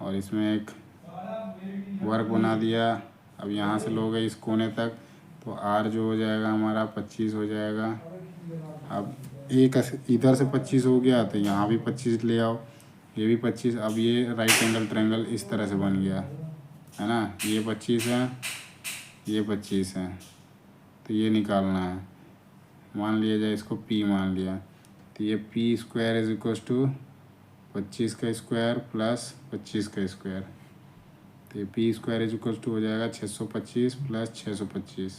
और इसमें एक वर्ग बना दिया। अब यहाँ से लोगे इस कोने तक तो आर जो हो जाएगा हमारा 25 हो जाएगा। अब एक इधर से 25 हो गया तो यहाँ भी 25 ले आओ, ये भी 25, अब ये राइट एंगल ट्रायंगल इस तरह से बन गया, है ना, ये 25 है ये 25 है, तो ये निकालना है, मान लिया जाए इसको P मान लिया, तो ये P square is equal to 25 का स्क्वायर प्लस 25 का स्क्वायर, तो ये P square is equal to हो जाएगा 625 प्लस 625,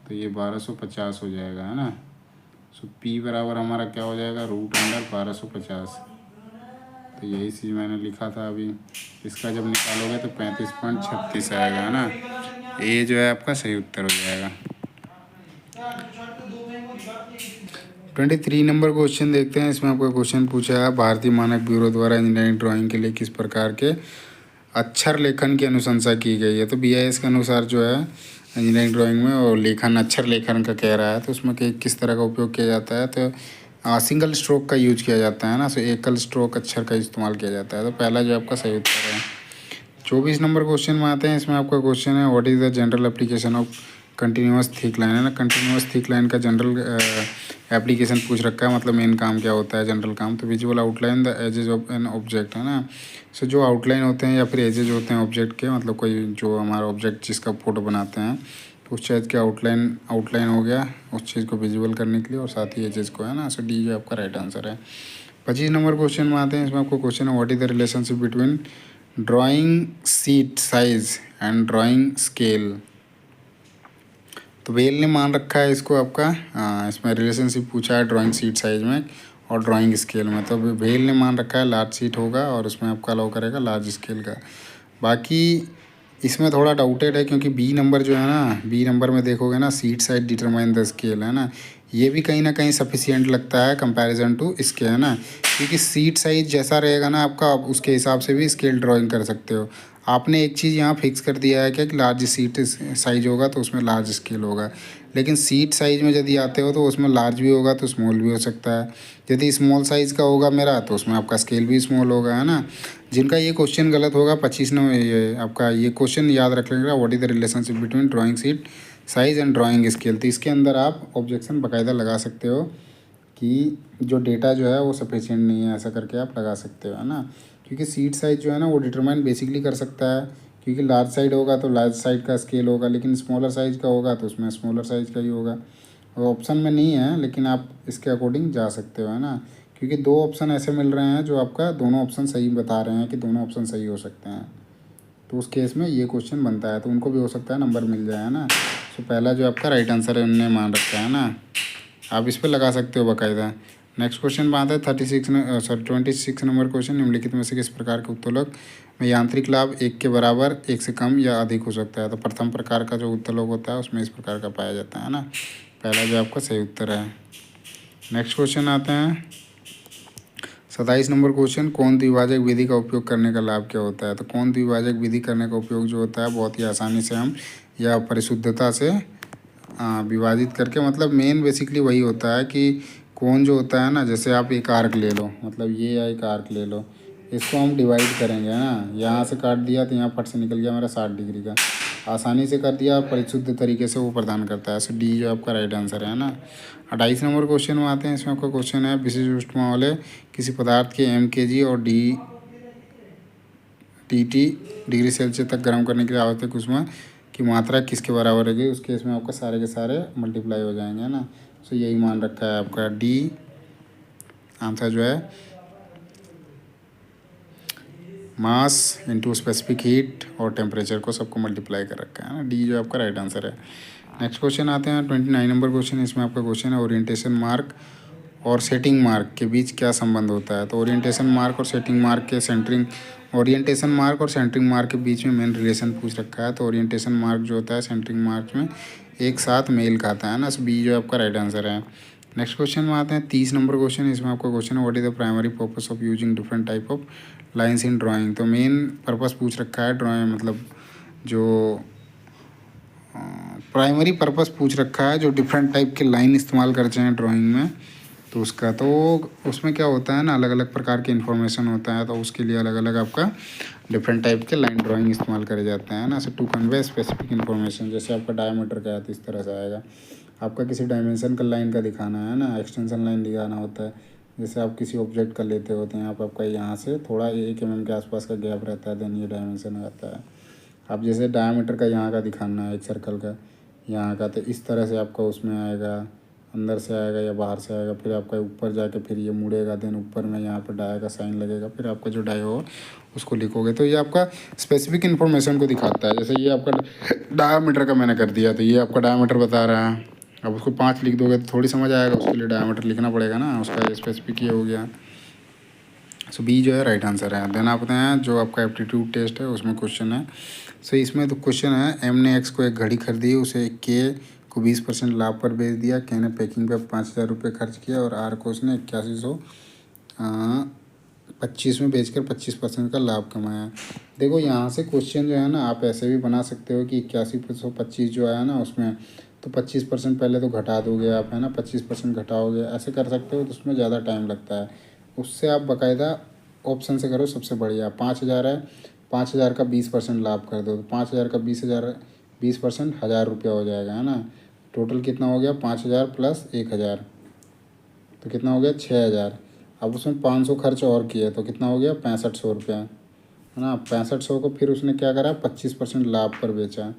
तो ये 1250 हो जाएगा, है ना। सो P बराबर हमारा क्या हो जाएगा रूट अंडर 1250, तो यही चीज़ मैंने लिखा था अभी। इसका जब निकालोगे तो 35.36 आएगा, है ना, ये जो है आपका सही उत्तर हो जाएगा। 23 नंबर क्वेश्चन देखते हैं। इसमें आपका क्वेश्चन पूछा है भारतीय मानक ब्यूरो द्वारा इंजीनियरिंग ड्राइंग के लिए किस प्रकार के अक्षर लेखन की अनुशंसा की गई है, तो BIS के अनुसार जो है इंजीनियरिंग ड्राइंग में। और लेखन, अक्षर लेखन का कह रहा है, तो उसमें किस तरह का उपयोग किया जाता है। तो सिंगल स्ट्रोक का यूज किया जाता है ना, सो एकल स्ट्रोक अक्षर का इस्तेमाल किया जाता है। तो पहला जो आपका सही उत्तर है। 24 नंबर क्वेश्चन में आते हैं। इसमें आपका क्वेश्चन है what is the general application of continuous thick line, है ना। कंटिन्यूअस थिक लाइन का जनरल एप्लीकेशन पूछ रखा है, मतलब मेन काम क्या होता है, जनरल काम। तो visual outline the edges of an object, है ना। सो जो आउटलाइन होते हैं या फिर एजेज होते हैं ऑब्जेक्ट के, मतलब कोई जो हमारा ऑब्जेक्ट जिसका फोटो बनाते हैं, तो उस चीज़ के आउटलाइन हो गया उस चीज़ को विजुअल करने के लिए, और साथ ही एजेज को, है ना। सो डी जो आपका राइट आंसर है। 25 नंबर क्वेश्चन में आते हैं। इसमें आपको क्वेश्चन है what is the relationship between drawing sheet size and drawing scale. तो वेल ने मान रखा है इसको आपका, इसमें रिलेशनशिप पूछा है ड्राइंग शीट साइज में और ड्राइंग स्केल में। तो वेल ने मान रखा है लार्ज शीट होगा और उसमें आपका अलाउ करेगा लार्ज स्केल का। बाकी इसमें थोड़ा डाउटेड है, क्योंकि बी नंबर जो है ना, बी नंबर में देखोगे ना, seat size determine the scale, है ना। ये भी कहीं ना कहीं सफिशिएंट लगता है कंपैरिजन टू इसके, है ना। क्योंकि सीट साइज जैसा रहेगा ना आपका, आप उसके हिसाब से भी स्केल ड्राइंग कर सकते हो। आपने एक चीज़ यहाँ फिक्स कर दिया है कि लार्ज सीट साइज होगा तो उसमें लार्ज स्केल होगा, लेकिन सीट साइज में यदि आते हो तो उसमें लार्ज भी होगा तो स्मॉल भी हो सकता है। यदि स्मॉल साइज़ का होगा मेरा तो उसमें आपका स्केल भी स्मॉल होगा, है ना। जिनका ये क्वेश्चन गलत होगा 25 नंबर, ये आपका ये क्वेश्चन याद रख लेगा what is the relationship between drawing sheet size and drawing scale. तो इसके अंदर आप ऑब्जेक्शन बाकायदा लगा सकते हो कि जो डेटा जो है वो सफिशिएंट नहीं है, ऐसा करके आप लगा सकते हो, है ना। क्योंकि सीट साइज जो है ना वो डिटरमाइन बेसिकली कर सकता है, क्योंकि लार्ज साइड होगा तो लार्ज साइड का स्केल होगा, लेकिन स्मॉलर साइज का होगा तो उसमें स्मॉलर साइज का ही होगा। और ऑप्शन में नहीं है, लेकिन आप इसके अकॉर्डिंग जा सकते हो, है ना। क्योंकि दो ऑप्शन ऐसे मिल रहे हैं जो आपका दोनों ऑप्शन सही बता रहे हैं कि दोनों ऑप्शन सही हो सकते हैं, तो उस केस में ये क्वेश्चन बनता है, तो उनको भी हो सकता है नंबर मिल जाए, है ना। तो पहला जो आपका राइट आंसर है उनने मान रखा है ना, आप इस पर लगा सकते हो बाकायदा। नेक्स्ट क्वेश्चन बात है 26 नंबर क्वेश्चन। निम्नलिखित में से किस प्रकार के उत्तोलक में यांत्रिक लाभ एक के बराबर, एक से कम या अधिक हो सकता है। तो प्रथम प्रकार का जो उत्तोलक होता है उसमें इस प्रकार का पाया जाता है ना। पहला जो आपका सही उत्तर है। नेक्स्ट क्वेश्चन आते हैं 27 नंबर क्वेश्चन। कौन द्विभाजक विधि का उपयोग करने का लाभ क्या होता है। तो कौन द्विभाजक विधि करने का उपयोग जो होता है बहुत ही आसानी से हम या परिशुद्धता से विभाजित करके, मतलब मेन बेसिकली वही होता है कि कौन जो होता है ना, जैसे आप एक आर्क ले लो, मतलब ये एक आर्क ले लो, इसको हम डिवाइड करेंगे, है ना। यहाँ से काट दिया तो यहाँ फट से निकल गया मेरा 60 डिग्री का, आसानी से कर दिया, परिशुद्ध तरीके से वो प्रदान करता है। सो डी जो आपका राइट आंसर है ना। 28 नंबर क्वेश्चन में आते हैं। इसमें आपका क्वेश्चन है विशिष्ट ऊष्मा वाले किसी पदार्थ के mkg और dt डिग्री सेल्सियस तक गर्म करने के लिए आवश्यक ऊष्मा की मात्रा किसके बराबर होगी। उस केस में आपका सारे के सारे मल्टीप्लाई हो जाएंगे, है ना। सो यही मान रखा है आपका डी आंसर जो है, मास इनटू स्पेसिफिक हीट और टेम्परेचर को सबको मल्टीप्लाई कर रखा है ना। डी जो आपका राइट आंसर है। नेक्स्ट क्वेश्चन आते हैं 29 नंबर क्वेश्चन। इसमें आपका क्वेश्चन है ओरिएंटेशन मार्क और सेटिंग मार्क के बीच क्या संबंध होता है। तो ओरिएंटेशन मार्क और सेटिंग मार्क के ओरिएंटेशन मार्क और सेंटरिंग मार्क के बीच में मेन रिलेशन पूछ रखा है। तो ओरिएंटेशन मार्क जो होता है सेंटरिंग मार्क में एक साथ मेल खाता है ना। सो बी जो आपका राइट आंसर है। नेक्स्ट क्वेश्चन में आते हैं 30 नंबर क्वेश्चन। इसमें आपका क्वेश्चन है what is the primary purpose of using different type of lines in drawing. तो मेन पर्पस पूछ रखा है ड्राइंग, मतलब जो प्राइमरी पर्पस पूछ रखा है जो डिफरेंट टाइप के लाइन इस्तेमाल करते हैं ड्राइंग में, तो उसका तो उसमें क्या होता है ना, अलग अलग प्रकार के इन्फॉर्मेशन होता है, तो उसके लिए अलग अलग आपका डिफरेंट टाइप के लाइन ड्राइंग इस्तेमाल करे जाते हैं ना। सो टू कन्वे स्पेसिफिक इन्फॉर्मेशन, जैसे आपका डायमीटर का है तो इस तरह से आएगा। आपका किसी डायमेंशन का लाइन का दिखाना है ना, एक्सटेंशन लाइन दिखाना होता है। जैसे आप किसी ऑब्जेक्ट का लेते होते हैं, आप आपका यहाँ से थोड़ा 1 mm के आसपास का गैप रहता है, देन ये डायमेंशन आता है। आप जैसे डायमीटर का यहाँ का दिखाना है एक सर्कल का यहाँ का, तो इस तरह से आपका उसमें आएगा, अंदर से आएगा या बाहर से आएगा, फिर आपका ऊपर जाके फिर ये मुड़ेगा, देन ऊपर में यहाँ पर डाई का साइन लगेगा, फिर आपका जो डाई हो उसको लिखोगे, तो ये आपका स्पेसिफिक इन्फॉर्मेशन को दिखाता है। जैसे ये आपका डायमीटर का मैंने कर दिया, तो ये आपका डायमीटर बता रहा है। अब उसको 5 लिख दोगे तो थोड़ी समझ आएगा, उसके लिए डायमीटर लिखना पड़ेगा ना, उसका स्पेसिफिक ये हो गया। सो बी जो है राइट आंसर है। देन आप हैं जो आपका एप्टीट्यूड टेस्ट है उसमें क्वेश्चन है। सो इसमें तो क्वेश्चन है एम ने एक्स को एक घड़ी खरीदी, उसे के को 20% लाभ पर बेच दिया, के ने पैकिंग पर 5,000 रुपये खर्च किया और आर को उसने 8100 25 में बेचकर 25% का लाभ कमाया। देखो यहाँ से क्वेश्चन जो है ना आप ऐसे भी बना सकते हो कि 81,125 जो आया ना उसमें तो 25% पहले तो घटा दोगे आप, है ना, 25% घटाओगे, ऐसे कर सकते हो, तो उसमें ज़्यादा टाइम लगता है। उससे आप बाकायदा ऑप्शन से करो, सबसे बढ़िया। 5,000 है, 5,000 का 20% लाभ कर दो तो 5,000 का 20% 1,000 रुपया हो जाएगा, है ना। टोटल कितना हो गया, 5,000 प्लस 1,000 तो कितना हो गया, 6,000। अब उसमें 500 खर्च और किया तो कितना हो गया, 6500 रुपया, है ना। 6500 को फिर उसने क्या करा, 25% लाभ पर बेचा।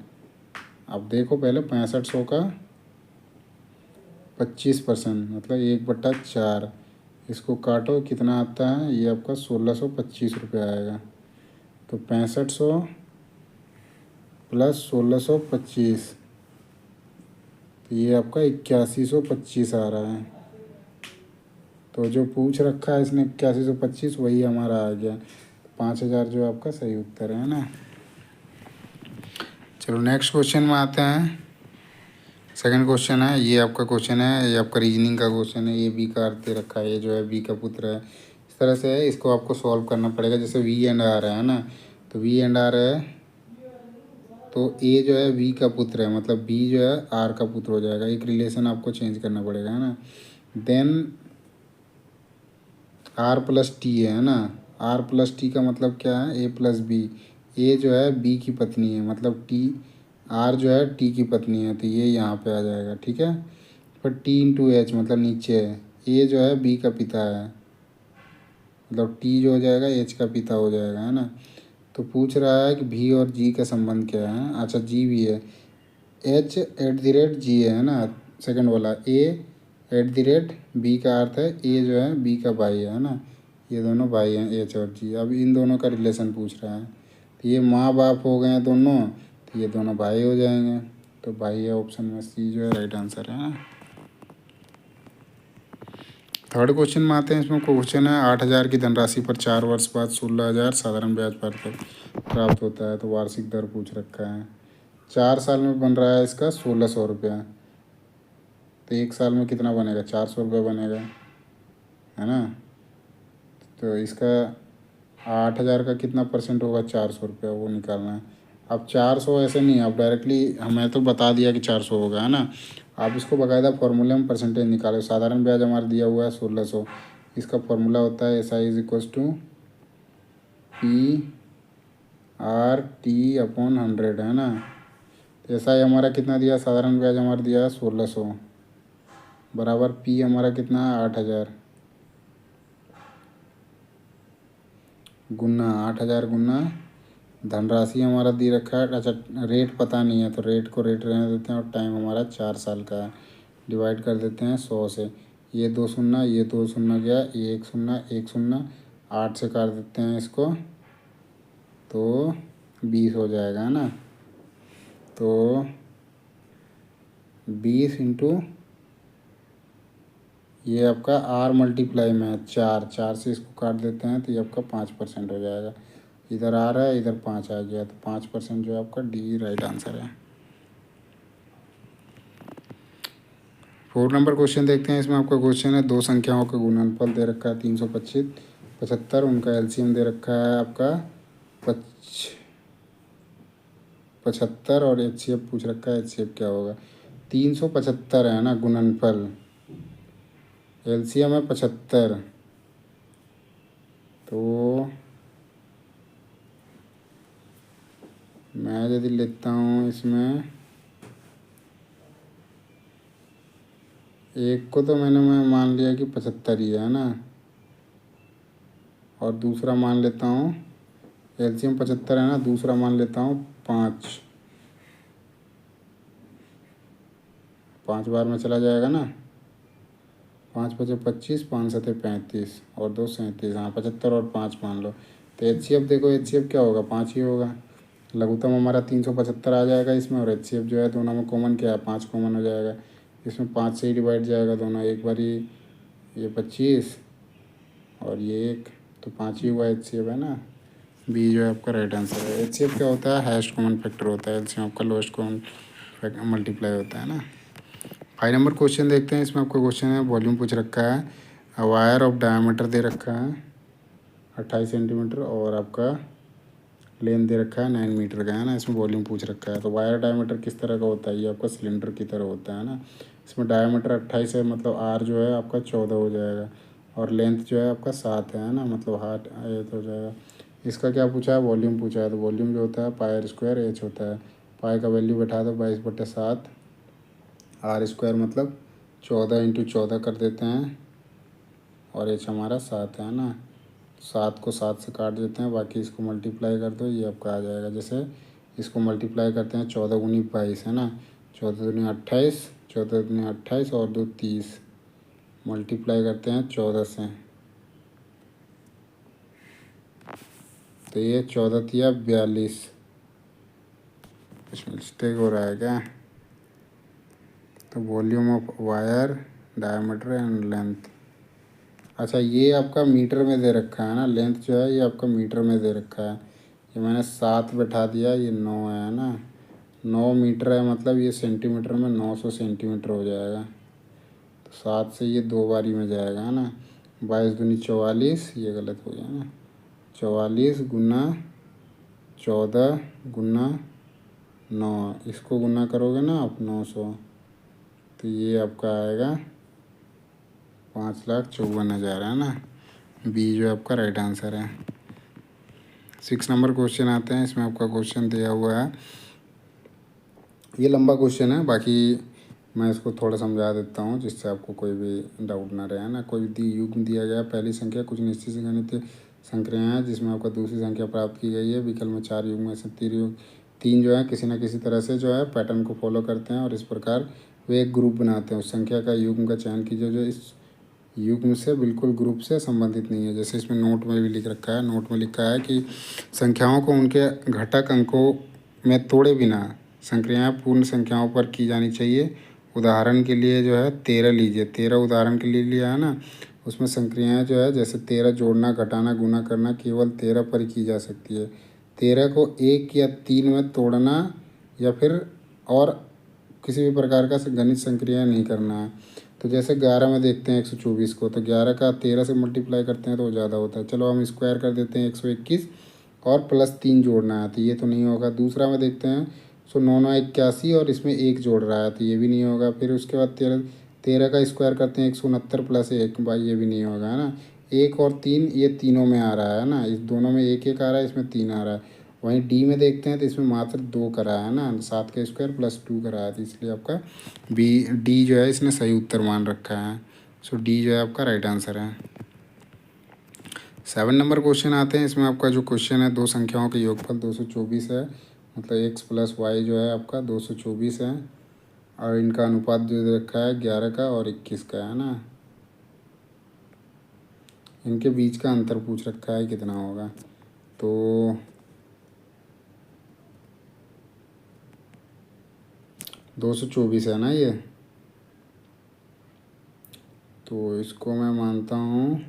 अब देखो पहले 6500 का 25% मतलब 1/4, इसको काटो कितना आता है, ये आपका 1,625 रुपया आएगा। तो 6500 प्लस 1,625 तो ये आपका 8125 आ रहा है। तो जो पूछ रखा है इसने 8125 वही हमारा आ गया। 5,000 जो आपका सही उत्तर है ना। चलो नेक्स्ट क्वेश्चन में आते हैं। सेकंड क्वेश्चन है, ये आपका क्वेश्चन है, ये आपका रीजनिंग का क्वेश्चन है। ये बी का अर्थ दे रखा है, ये जो है बी का पुत्र है, इस तरह से है। इसको आपको सॉल्व करना पड़ेगा। जैसे वी एंड आर है ना, तो वी एंड आर है तो ए जो है वी का पुत्र है, मतलब बी जो है आर का पुत्र हो जाएगा। एक रिलेशन आपको चेंज करना पड़ेगा, है ना। देन आर प्लस टी है ना, आर प्लस टी का मतलब क्या है, ए प्लस बी। ए जो है बी की पत्नी है, मतलब टी, आर जो है टी की पत्नी है, तो ये यहाँ पे आ जाएगा, ठीक है। फिर टी इंटू एच मतलब नीचे है, ए जो है बी का पिता है, मतलब टी जो हो जाएगा एच का पिता हो जाएगा, है ना। तो पूछ रहा है कि भी और जी का संबंध क्या है। अच्छा जी भी है, एच @ जी है ना, सेकंड वाला। ए @ बी का अर्थ है ए जो है बी का भाई है ना, ये दोनों भाई हैं एच और जी। अब इन दोनों का रिलेशन पूछ रहा है, तो ये माँ बाप हो गए हैं दोनों, तो ये दोनों भाई हो जाएंगे। तो भाई है ऑप्शन में सी जो है राइट आंसर है ना। थर्ड क्वेश्चन में आते हैं। इसमें क्वेश्चन है 8,000 की धनराशि पर 4 वर्ष बाद 16,000 साधारण ब्याज पर प्राप्त होता है, तो वार्षिक दर पूछ रखा है। 4 साल में बन रहा है इसका 1,600 रुपया, तो 1 साल में कितना बनेगा, 400 रुपये बनेगा, है ना। तो इसका 8,000 का कितना परसेंट होगा, 400 रुपया, वो निकालना है। अब 400 ऐसे नहीं, आप डायरेक्टली हमें तो बता दिया कि 400 होगा, है ना। आप इसको बाकायदा फॉर्मूले में परसेंटेज निकालो। साधारण ब्याज हमारा दिया हुआ है 1,600, इसका फॉर्मूला होता है SI = PRT/100, है ना। तो SI हमारा कितना दिया, साधारण ब्याज हमारा दिया है 1,600 बराबर P हमारा कितना है 8,000 गुना 8,000 गुना धनराशि हमारा दे रखा है। अच्छा रेट पता नहीं है, तो रेट को रेट रहने देते हैं और टाइम हमारा 4 साल का है। डिवाइड कर देते हैं 100 से, ये 2 शून्य ये 2 शून्य गया, ये 1 शून्य 1 शून्य, 8 से काट देते हैं इसको, तो 20 हो जाएगा, है ना। तो 20 इंटू ये आपका आर मल्टीप्लाई में है 4 से इसको काट देते हैं, तो ये आपका 5% हो जाएगा। इधर आ रहा है, इधर 5 आ गया, तो 5% जो है आपका डी राइट आंसर है। 4 नंबर क्वेश्चन देखते हैं। इसमें आपका क्वेश्चन है, दो संख्याओं का गुणनफल दे रखा है 325 75, उनका एलसीएम दे रखा है आपका 75 और एचसीएफ पूछ रखा है। एचसीएफ क्या होगा, 375 है ना गुणनफल, एलसीएम है 75, तो मैं यदि लेता हूँ इसमें एक को, तो मैं मान लिया कि 75 ही है ना, और दूसरा मान लेता हूँ, एलसीएम 75 है ना, दूसरा मान लेता हूँ 5 बार में चला जाएगा ना, 5 × 5 = 25, 5 × 7 = 35 और 2 = 37, हाँ 75 और 5 मान लो। तो एचसीएफ देखो, एचसीएफ क्या होगा, 5 ही होगा। लघुत्तम हमारा 375 आ जाएगा इसमें, और एचसीएफ जो है दोनों में कॉमन क्या है, 5 कॉमन हो जाएगा। इसमें 5 से ही डिवाइड जाएगा दोनों, एक बार ये 25 और ये 1, तो 5 ही हुआ एचसीएफ, है ना। बी जो है आपका राइट आंसर है। एचसीएफ क्या होता है, हाईएस्ट कॉमन फैक्टर होता है। एलसीएम आपका लोएस्ट कॉमन मल्टीप्लाई होता है ना। 5 नंबर क्वेश्चन देखते हैं। इसमें आपका क्वेश्चन है, वॉल्यूम पूछ रखा है, वायर ऑफ डायमीटर दे रखा है 28 सेंटीमीटर और आपका लेंथ दे रखा है 9 मीटर का, है ना। इसमें वॉल्यूम पूछ रखा है। तो वायर डायमीटर किस तरह का होता है, ये आपका सिलेंडर की तरह होता है ना। इसमें डायमीटर 28 है, मतलब आर जो है आपका 14 हो जाएगा, और लेंथ जो है आपका 7 है ना, मतलब हाथ ये तो हो जाएगा। इसका क्या पूछा है, वॉल्यूम पूछा है। तो वॉल्यूम जो होता है पाई आर स्क्वायर एच होता है। पाई का वैल्यू बैठा दो 22/7, आर स्क्वायर मतलब 14 × 14 कर देते हैं, और एच हमारा 7 है ना। 7 को 7 से काट देते हैं, बाकी इसको मल्टीप्लाई कर दो, ये आपका आ जाएगा। जैसे इसको मल्टीप्लाई करते हैं 14 × 22 है ना, 14 × 28, 14 × 28 और 2 30, मल्टीप्लाई करते हैं 14 से, तो ये 14×3 = 42। कुछ मिस्टेक हो रहा है क्या। तो volume of wire diameter and length, अच्छा ये आपका मीटर में दे रखा है ना। लेंथ जो है ये आपका मीटर में दे रखा है। ये मैंने 7 बैठा दिया, ये 9 है ना। 9 मीटर है, मतलब ये सेंटीमीटर में 900 सेंटीमीटर हो जाएगा। तो 7 से ये 2 बारी में जाएगा, है ना। 22 दूनी 44, ये गलत हो गया ना। 44 गुना 14 गुना 9, इसको गुना करोगे ना आप 900, तो ये आपका आएगा 5,54,000, है ना। बी जो आपका राइट आंसर है। 6 नंबर क्वेश्चन आते हैं। इसमें आपका क्वेश्चन दिया हुआ है, ये लंबा क्वेश्चन है, बाकी मैं इसको थोड़ा समझा देता हूँ जिससे आपको कोई भी डाउट ना रहे, ना। कोई युग्म दिया गया, पहली संख्या कुछ निश्चित गणितीय संक्रियाएँ हैं जिसमें आपका दूसरी संख्या प्राप्त की गई है। विकल्प में 4 युग्म में से 3 जो है किसी न किसी तरह से जो है पैटर्न को फॉलो करते हैं, और इस प्रकार वे एक ग्रुप बनाते हैं। उस संख्या का युग्म का चयन कीजिए जो इस युग्म से बिल्कुल ग्रुप से संबंधित नहीं है। जैसे इसमें नोट में भी लिख रखा है, नोट में लिखा है कि संख्याओं को उनके घटक अंकों में तोड़े बिना संक्रियाएँ पूर्ण संख्याओं पर की जानी चाहिए। उदाहरण के लिए जो है 13 लीजिए, 13 उदाहरण के लिए लिया है ना। उसमें संक्रियाएँ जो है जैसे 13 जोड़ना, घटाना, गुना करना केवल 13 पर ही की जा सकती है। 13 को 1 या 3 में तोड़ना या फिर और किसी भी प्रकार का गणित संक्रिया नहीं करना है। तो जैसे 11 में देखते हैं 124 को, तो 11 का 13 से मल्टीप्लाई करते हैं तो वो ज़्यादा होता है। चलो हम स्क्वायर कर देते हैं 121, और +3 जोड़ना है, तो ये तो नहीं होगा। दूसरा में देखते हैं 9×9 = 81, और इसमें 1 जोड़ रहा है, तो ये भी नहीं होगा। फिर उसके बाद 13 का स्क्वायर करते हैं 169 + 1, भाई ये भी नहीं होगा, है ना। 1 और 3 ये तीनों में आ रहा है ना, इस दोनों में 1 1 आ रहा है, इसमें 3 आ रहा है। वहीं डी में देखते हैं तो इसमें मात्र 2 करा है ना, 7 का स्क्वायर +2 करा है, तो इसलिए आपका डी जो है इसने सही उत्तर मान रखा है। सो डी जो है आपका राइट आंसर है। 7 नंबर क्वेश्चन आते हैं। इसमें आपका जो क्वेश्चन है, दो संख्याओं के योगफल 224 है, मतलब x + y जो है आपका 224 है, और इनका अनुपात जो दे रखा है 11 का और 21 का, है ना। इनके बीच का अंतर पूछ रखा है कितना होगा। तो 224 है ना ये, तो इसको मैं मानता हूँ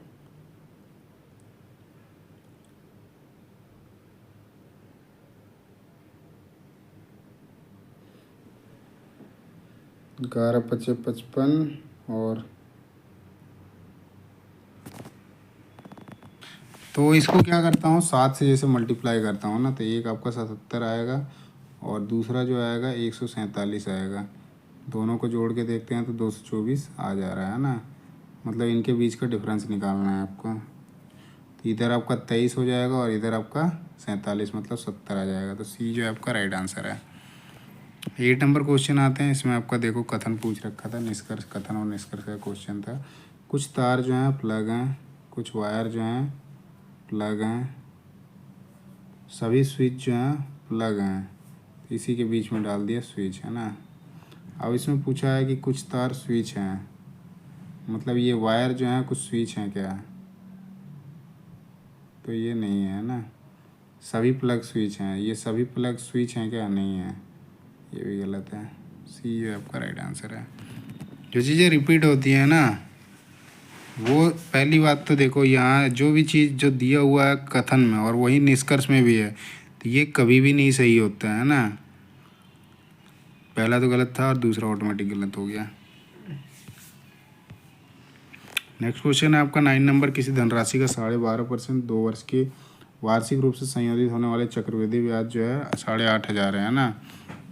11×5 = 55, और तो इसको क्या करता हूँ 7 से जैसे मल्टीप्लाई करता हूँ ना, तो एक आपका 77 आएगा और दूसरा जो आएगा 147 आएगा। दोनों को जोड़ के देखते हैं तो 224 आ जा रहा है ना। मतलब इनके बीच का डिफरेंस निकालना है आपको। तो इधर आपका 23 हो जाएगा और इधर आपका 47, मतलब 70 आ जाएगा। तो सी जो है आपका राइट आंसर है। 8 नंबर क्वेश्चन आते हैं। इसमें आपका देखो कथन पूछ रखा था, निष्कर्ष, कथन और निष्कर्ष का क्वेश्चन था। कुछ तार जो हैं प्लग हैं, कुछ वायर जो हैं प्लग हैं, सभी स्विच जो हैं प्लग हैं, इसी के बीच में डाल दिया स्विच, है ना। अब इसमें पूछा है कि कुछ तार स्विच हैं, मतलब ये वायर जो हैं कुछ स्विच हैं क्या, तो ये नहीं है ना। सभी प्लग स्विच हैं, ये सभी प्लग स्विच हैं क्या, नहीं है, ये भी गलत है। सी जो आपका राइट आंसर है। जो चीज़ें रिपीट होती हैं ना, वो पहली बात तो देखो यहाँ जो भी चीज़ जो दिया हुआ है कथन में और वही निष्कर्ष में भी है, तो ये कभी भी नहीं सही होता है ना। पहला तो गलत था और दूसरा ऑटोमेटिक गलत हो गया। नेक्स्ट क्वेश्चन है आपका 9 नंबर, किसी धनराशि का 12.5% 2 वर्ष के वार्षिक रूप से संयोजित होने वाले चक्रवृद्धि ब्याज जो है 8,500 है ना।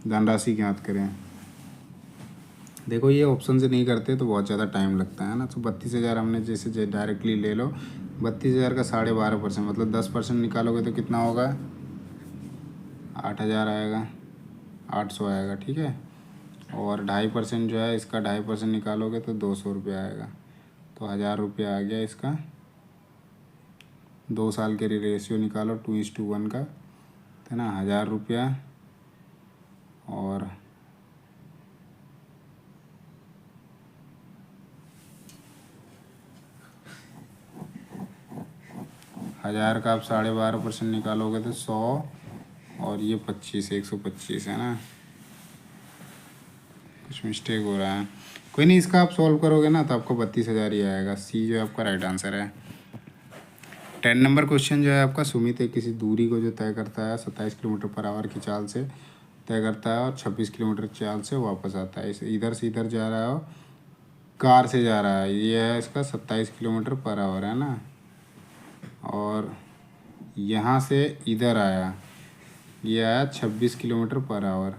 धनराशि ज्ञात करें। देखो ये ऑप्शन से नहीं करते तो बहुत ज़्यादा टाइम लगता है ना। तो 32,000 हमने जैसे डायरेक्टली ले लो, 32,000 का 12.5% मतलब 10% निकालोगे तो कितना होगा, 8,000 आएगा, 800 आएगा, ठीक है। और 2.5% जो है इसका 2.5% निकालोगे तो 200 रुपये आएगा, तो 1,000 रुपये आ गया इसका। 2 साल के रेशियो निकालो 2:1 का, है ना, 1,000 रुपया और 1,000 का आप 12.5% निकालोगे तो 100 और ये 25, 125 है ना। कुछ मिस्टेक हो रहा है, कोई नहीं, इसका आप सॉल्व करोगे ना तो आपको 32,000 ही आएगा। सी जो है आपका राइट आंसर है। 10 नंबर क्वेश्चन जो है आपका, सुमित एक किसी दूरी को जो तय करता है 27 किलोमीटर पर आवर की चाल से तय करता है और 26 किलोमीटर चाल से वापस आता है। इसे इधर से इधर जा रहा हो, कार से जा रहा है, ये है इसका 27 किलोमीटर पर आवर है ना। और यहाँ से इधर आया, ये आया 26 किलोमीटर पर आवर।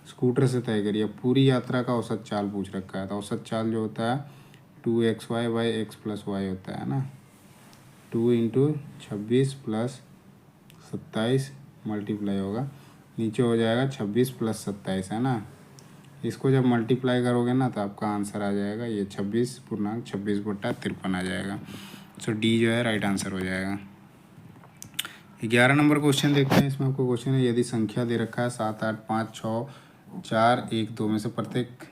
स्कूटर से तय करिए। पूरी यात्रा का औसत चाल पूछ रखा है, तो औसत चाल जो होता है 2xy/x+y होता है ना। 2 × 26 + 27 मल्टीप्लाई होगा, नीचे हो जाएगा 26 + 27 है ना। इसको जब मल्टीप्लाई करोगे ना तो आपका आंसर आ जाएगा ये 26.26/53 आ जाएगा। सो डी जो है राइट आंसर हो जाएगा। 11 नंबर क्वेश्चन देखते हैं। इसमें आपको क्वेश्चन है, यदि संख्या दे रखा है 7, 8, 5, 6, 4, 1, 2 में से प्रत्येक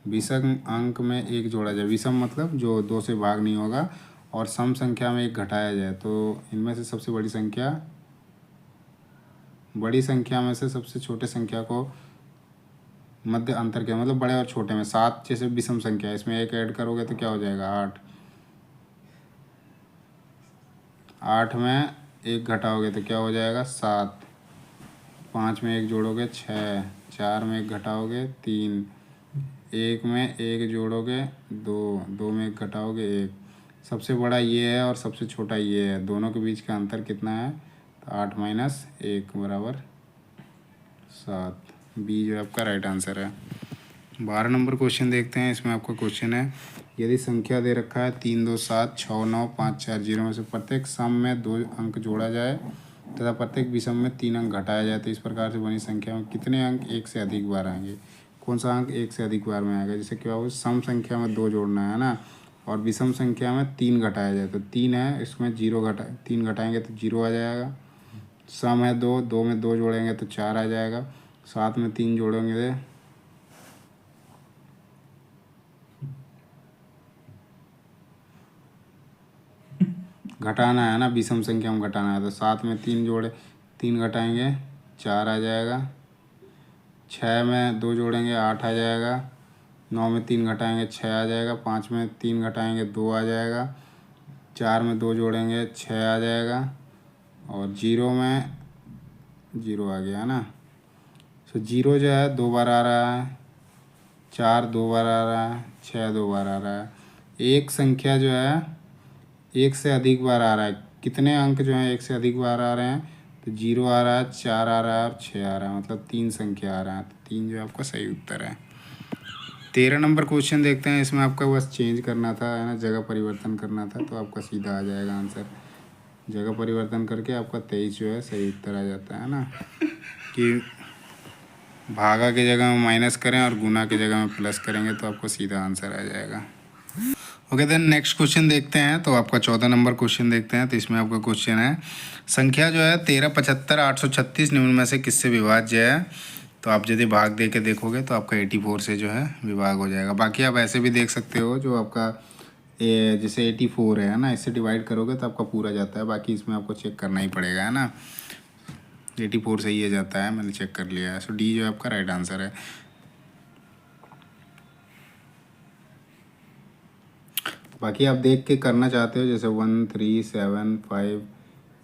विषम अंक में एक जोड़ा जाए। विषम मतलब जो 2 से भाग नहीं होगा, और सम संख्या में एक घटाया जाए, तो इनमें से सबसे बड़ी संख्या में से सबसे छोटे संख्या को मध्य अंतर क्या, मतलब बड़े और छोटे में। 7 जैसे विषम संख्या है, इसमें एक ऐड करोगे तो क्या हो जाएगा, 8। 8 में एक घटाओगे तो क्या हो जाएगा, 7। 5 में एक जोड़ोगे 6, 4 में एक घटाओगे 3, 1 में एक जोड़ोगे 2, 2 में एक घटाओगे 1। सबसे बड़ा ये है और सबसे छोटा ये है, दोनों के बीच का अंतर कितना है, तो 8 - 1 = 7। बी जो आपका राइट आंसर है। 12 नंबर क्वेश्चन देखते हैं। इसमें आपका क्वेश्चन है, यदि संख्या दे रखा है 3, 2, 7, 6, 9, 5, 4, 0 में से प्रत्येक सम में 2 अंक जोड़ा जाए तथा प्रत्येक विषम में 3 अंक घटाया जाए, तो इस प्रकार से बनी संख्या में कितने अंक एक से अधिक बार आएंगे। कौन सा अंक एक से अधिक बार में आएगा, जैसे क्या होगा, सम संख्या में 2 जोड़ना है ना, और विषम संख्या में 3 घटाया जाए, तो 3 है, इसमें 3 घटाएंगे तो 0 आ जाएगा। सम है 2, 2 में 2 जोड़ेंगे तो 4 आ जाएगा। 7 में 3 जोड़ेंगे, घटाना है ना, विषम संख्या में घटाना है, तो 7 में 3 घटाएंगे 4 आ जाएगा। 6 में 2 जोड़ेंगे 8 आ जाएगा। 9 में 3 घटाएंगे 6 आ जाएगा। 5 में 3 घटाएंगे 2 आ जाएगा। 4 में 2 जोड़ेंगे 6 आ जाएगा। और 0 में 0 आ गया ना। तो 0 जो है 2 बार आ रहा है, 4 2 बार आ रहा है, 6 2 बार आ रहा है। एक संख्या जो है एक से अधिक बार आ रहा है, कितने अंक जो हैं एक से अधिक बार आ रहे हैं, तो 0 आ रहा है, 4 आ रहा है और 6 आ रहा है, मतलब 3 संख्या आ रहा है, तो 3 जो है आपका सही उत्तर है। 13 नंबर क्वेश्चन देखते हैं। इसमें आपका बस चेंज करना था, है ना, जगह परिवर्तन करना था, तो आपका सीधा आ जाएगा आंसर। जगह परिवर्तन करके आपका 23 जो है सही उत्तर आ जाता है ना, कि भागा की जगह में माइनस करें और गुना की जगह में प्लस करेंगे तो आपको सीधा आंसर आ जाएगा। ओके, देन नेक्स्ट क्वेश्चन देखते हैं। तो आपका 14 नंबर क्वेश्चन देखते हैं। तो इसमें आपका क्वेश्चन है, संख्या जो है 13, 75, 836 निम्न में से किससे विभाज्य है। तो आप यदि भाग दे के देखोगे तो आपका 84 से जो है विभाग हो जाएगा। बाकी आप ऐसे भी देख सकते हो, जो आपका जैसे 84 है ना, इससे डिवाइड करोगे तो आपका पूरा जाता है। बाकी इसमें आपको चेक करना ही पड़ेगा, है ना। 84 सही है जाता है, मैंने चेक कर लिया है। सो डी जो है आपका राइट आंसर है। बाकी आप देख के करना चाहते हो, जैसे 1, 3, 7, 5,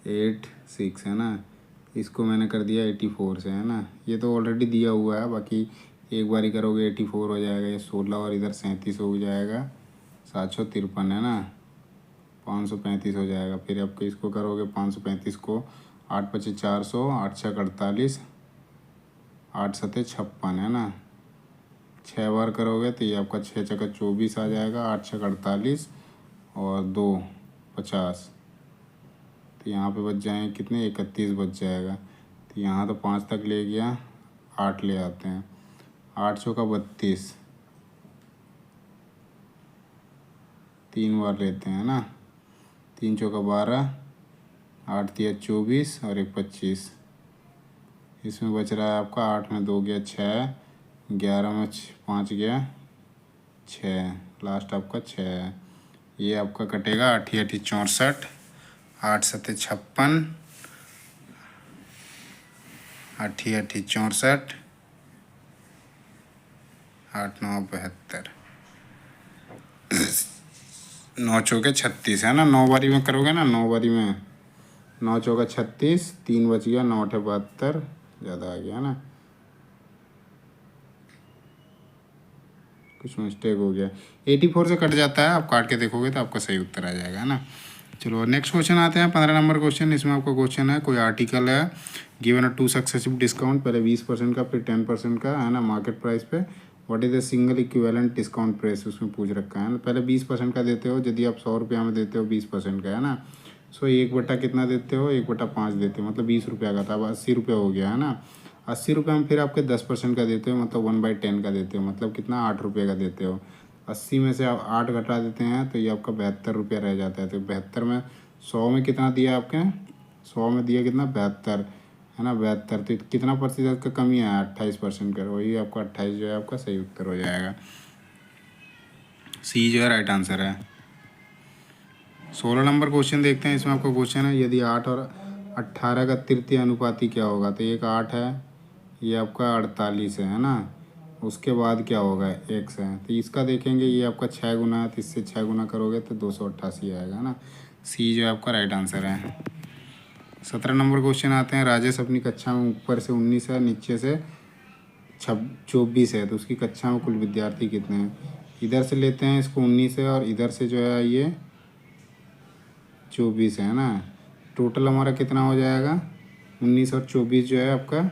8, 6 है ना, इसको मैंने कर दिया 84 से, है ना। ये तो ऑलरेडी दिया हुआ है, बाकी एक बारी करोगे 84 हो जाएगा, ये 16 और इधर 37 हो जाएगा, 753 है ना, 535 हो जाएगा। फिर आपको इसको करोगे 535 को, 8 पचे 400, 8 छः 48, 8 सते 56 है ना, 6 बार करोगे तो ये आपका 6 चक्का 24 आ जाएगा, 8 छः 48 और 2 50, तो यहाँ पे बच जाएंगे कितने, 31 बच जाएगा। तो यहाँ तो 5 तक ले गया, 8 ले आते हैं, 8 चौका 32, 3 बार लेते हैं ना, 3 चौका 12, 8 तिया 24 और 1 25, इसमें बच रहा है आपका 8 में 2 गया 6, 11 में 5 गया 6, लास्ट आपका 6 है। ये आपका कटेगा 8 8 64, 8 7 56, 8 8 64, 8 9 72, 9 चौके 36 है ना, 9 बारी में करोगे ना, 9 बारी में 9 चौका 36, 3 बच गया, 9 8 72, ज़्यादा आ गया ना, कुछ मिस्टेक हो गया, 84 से कट जाता है, आप काट के देखोगे तो आपका सही उत्तर आ जाएगा, है ना। चलो नेक्स्ट क्वेश्चन आते हैं, 15 नंबर क्वेश्चन। इसमें आपका क्वेश्चन है, कोई आर्टिकल है गिवन अ 2 सक्सेसिव डिस्काउंट, पहले 20% का फिर 10% का, है ना, मार्केट प्राइस पे, what is the single equivalent discount price, उसमें पूछ रखा है ना। पहले 20% का देते हो, यदि आप 100 रुपया में देते हो 20% का, है ना, सो 1/, कितना देते हो, 1/5 देते हो, मतलब 20 रुपया का था, अब 80 रुपया हो गया, है ना। 80 रुपये में फिर आपके 10% का देते हो, मतलब 1/10 का देते हो, मतलब कितना, 8 रुपये का देते हो। 80 में से आप 8 घटा देते हैं तो ये आपका 72 रुपया रह जाता है। तो 72 में 100 में कितना दिया आपके, 100 में दिया कितना, 72, है ना, 72, तो कितना प्रतिशत का कमी है, 28% का, वही आपका 28 जो है आपका सही उत्तर हो जाएगा। सी जो है राइट आंसर है। 16 नंबर क्वेश्चन देखते हैं। इसमें आपका क्वेश्चन है, यदि 8 और 18 का तृतीय अनुपाती क्या होगा। तो एक 8 है, ये आपका 48 है ना, उसके बाद क्या होगा, x है, तो इसका देखेंगे, ये आपका 6 गुना है, तो इससे 6 गुना करोगे तो 288 आएगा ना। सी जो है आपका राइट आंसर है। 17 नंबर क्वेश्चन आते हैं, राजेश अपनी कक्षा में ऊपर से 19 है, नीचे से 24 है, तो उसकी कक्षा में कुल विद्यार्थी कितने हैं। इधर से लेते हैं इसको 19 है, और इधर से जो है ये 24 है ना, टोटल हमारा कितना हो जाएगा, 19 और 24 जो है आपका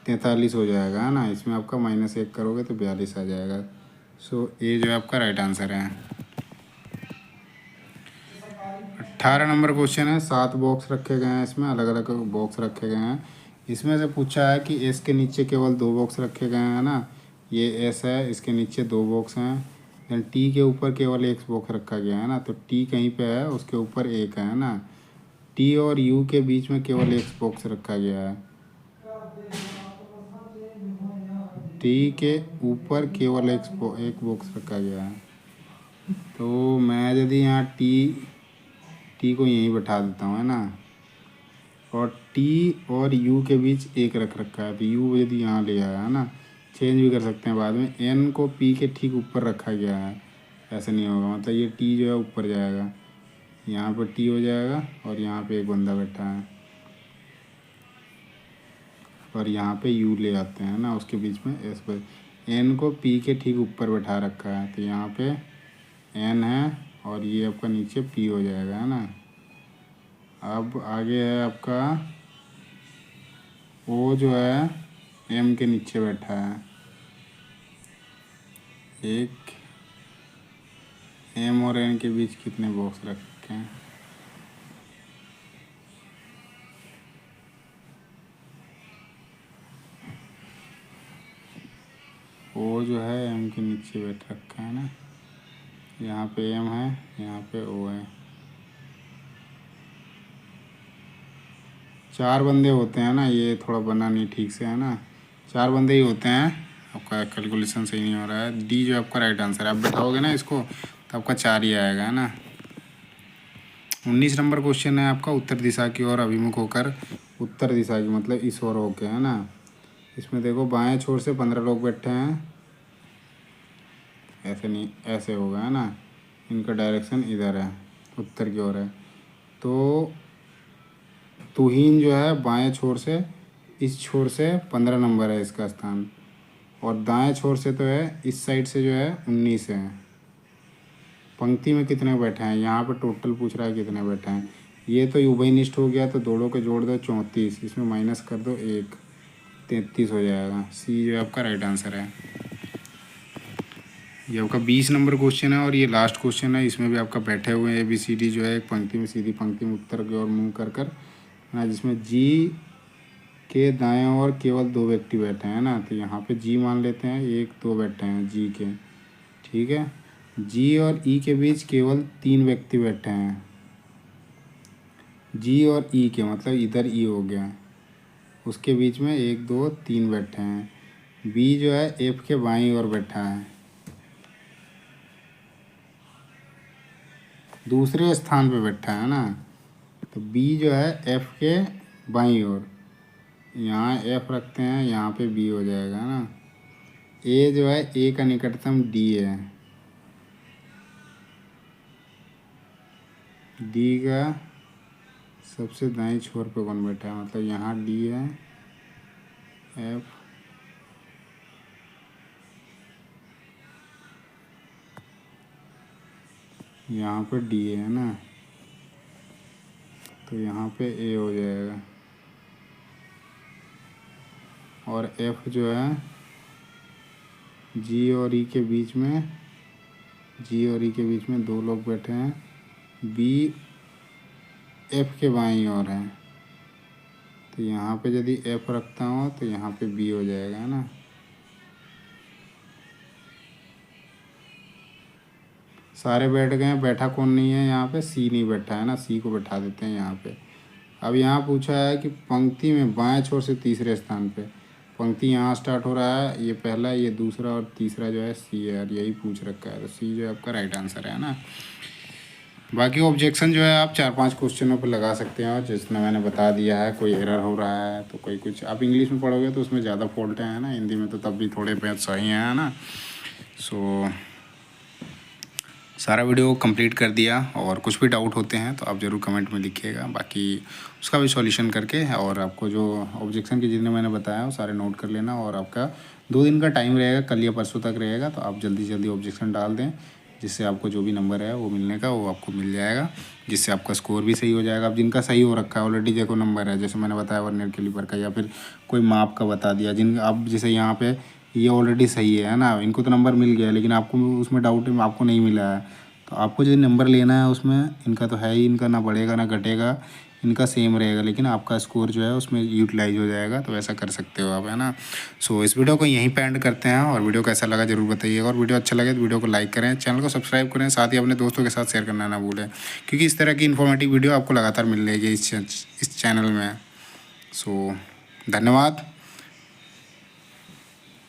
43 हो जाएगा, है ना। इसमें आपका -1 करोगे तो 42 आ जाएगा। सो ए जो है आपका राइट आंसर है। 18 नंबर क्वेश्चन है, 7 बॉक्स रखे गए हैं, इसमें अलग अलग बॉक्स रखे गए हैं। इसमें से पूछा है कि एस के नीचे केवल 2 बॉक्स रखे गए हैं ना, ये एस है, इसके नीचे 2 बॉक्स हैं, देन टी के ऊपर केवल 1 बॉक्स रखा गया है ना, तो टी कहीं पे है, उसके ऊपर 1 है ना, टी और यू के बीच में केवल 1 बॉक्स रखा गया है, टी के ऊपर केवल एक बॉक्स रखा गया है। तो मैं यदि यहाँ टी को यहीं बैठा देता हूँ, है ना, और टी और यू के बीच 1 रख रखा है, तो यू यदि यहाँ ले आया, है ना, चेंज भी कर सकते हैं बाद में। एन को पी के ठीक ऊपर रखा गया है, ऐसे नहीं होगा, मतलब ये टी जो है ऊपर जाएगा, यहाँ पर टी हो जाएगा, और यहाँ पे एक बंदा बैठा है, और यहाँ पे यू ले आते हैं ना, उसके बीच में एस पर, एन को पी के ठीक ऊपर बैठा रखा है, तो यहाँ पे एन है, और ये आपका नीचे पी हो जाएगा, है ना। अब आगे है आपका ओ जो है एम के नीचे बैठा है, एक एम और एन के बीच कितने बॉक्स रखे हैं, ओ जो है एम के नीचे बैठ रखा है ना, यहाँ पे एम है, यहाँ पे ओ है, 4 बंदे होते हैं ना, ये थोड़ा बना नहीं ठीक से, है ना, 4 बंदे ही होते हैं, आपका कैलकुलेशन सही नहीं हो रहा है। डी जो आपका राइट आंसर है, आप बैठाओगे ना इसको तो आपका 4 ही आएगा, है ना। 19 नंबर क्वेश्चन है आपका, उत्तर दिशा की ओर अभिमुख होकर, उत्तर दिशा की मतलब इस ओर होके, है ना। इसमें देखो बाएं छोर से 15 लोग बैठे हैं, ऐसे नहीं, ऐसे होगा, है ना, इनका डायरेक्शन इधर है, उत्तर की ओर है, तो तुहीन जो है बाएं छोर से, इस छोर से 15 नंबर है इसका स्थान, और दाएं छोर से तो है, इस साइड से जो है 19 है। पंक्ति में कितने बैठे हैं, यहाँ पे टोटल पूछ रहा है कितने बैठे हैं। ये तो उभयनिष्ठ हो गया, तो दोनों के जोड़ दो 34, इसमें माइनस कर दो 1, 33 हो जाएगा। सी जो आपका राइट आंसर है। ये आपका 20 नंबर क्वेश्चन है और ये लास्ट क्वेश्चन है। इसमें भी आपका बैठे हुए हैं ABCD जो है एक पंक्ति में, सीधी पंक्ति में उत्तर की ओर मुँह कर कर ना, जिसमें जी के दाएं ओर केवल 2 व्यक्ति बैठे हैं ना, तो यहाँ पे जी मान लेते हैं, 1 2 बैठे हैं जी के, ठीक है। जी और ई के बीच केवल 3 व्यक्ति बैठे हैं। जी और ई के मतलब इधर ई हो गया, उसके बीच में 1 2 3 बैठे हैं। बी जो है एफ के बाईं ओर बैठा है, दूसरे स्थान पे बैठा है ना, तो बी जो है एफ के बाईं ओर, यहाँ एफ रखते हैं, यहाँ पे बी हो जाएगा ना। ए जो है ए का निकटतम डी है, डी का सबसे दाईं छोर पे कौन बैठा है, मतलब यहाँ डी है, एफ यहाँ पे डी है ना, तो यहाँ पे ए हो जाएगा। और एफ जो है जी और ई के बीच में, जी और ई के बीच में 2 लोग बैठे हैं। बी एफ के बाईं ओर है, तो यहाँ पे यदि एफ रखता हूँ तो यहाँ पे बी हो जाएगा ना। सारे बैठ गए हैं, बैठा कौन नहीं है यहाँ पे, सी नहीं बैठा है ना, सी को बैठा देते हैं यहाँ पे। अब यहाँ पूछा है कि पंक्ति में बाएं छोर से तीसरे स्थान पे, पंक्ति यहाँ स्टार्ट हो रहा है, ये पहला, ये दूसरा और तीसरा जो है सी है, और यही पूछ रखा है, तो सी जो है आपका राइट आंसर है ना। बाकी ऑब्जेक्शन जो है आप 4-5 क्वेश्चनों पर लगा सकते हैं, और जिसमें मैंने बता दिया है, कोई एरर हो रहा है तो कोई कुछ, आप इंग्लिश में पढ़ोगे तो उसमें ज़्यादा फॉल्ट हैं ना, हिंदी में तो तब भी थोड़े बहुत सही हैं ना। सो सारा वीडियो कंप्लीट कर दिया, और कुछ भी डाउट होते हैं तो आप ज़रूर कमेंट में लिखिएगा, बाकी उसका भी सॉल्यूशन करके, और आपको जो ऑब्जेक्शन के जितने मैंने बताया वो सारे नोट कर लेना। और आपका 2 दिन का टाइम रहेगा, कल या परसों तक रहेगा, तो आप जल्दी जल्दी ऑब्जेक्शन डाल दें, जिससे आपको जो भी नंबर है वो मिलने का वो आपको मिल जाएगा, जिससे आपका स्कोर भी सही हो जाएगा। अब जिनका सही हो रखा है ऑलरेडी, देखो नंबर है, जैसे मैंने बताया वर्नियर कैलिपर का, या फिर कोई माप का बता दिया, जिन अब जैसे यहाँ पे ये ऑलरेडी सही है ना, इनको तो नंबर मिल गया, लेकिन आपको उसमें डाउट है, आपको नहीं मिला है, तो आपको जो नंबर लेना है उसमें, इनका तो है ही, इनका ना बढ़ेगा ना घटेगा, इनका सेम रहेगा, लेकिन आपका स्कोर जो है उसमें यूटिलाइज हो जाएगा, तो ऐसा कर सकते हो आप, है ना। सो इस वीडियो को यहीं पे एंड करते हैं, और वीडियो कैसा लगा जरूर बताइएगा, और वीडियो अच्छा लगे तो वीडियो को लाइक करें, चैनल को सब्सक्राइब करें, साथ ही अपने दोस्तों के साथ शेयर करना ना भूलें, क्योंकि इस तरह की इन्फॉर्मेटिव वीडियो आपको लगातार मिल रहेगी इस चैनल में। सो धन्यवाद।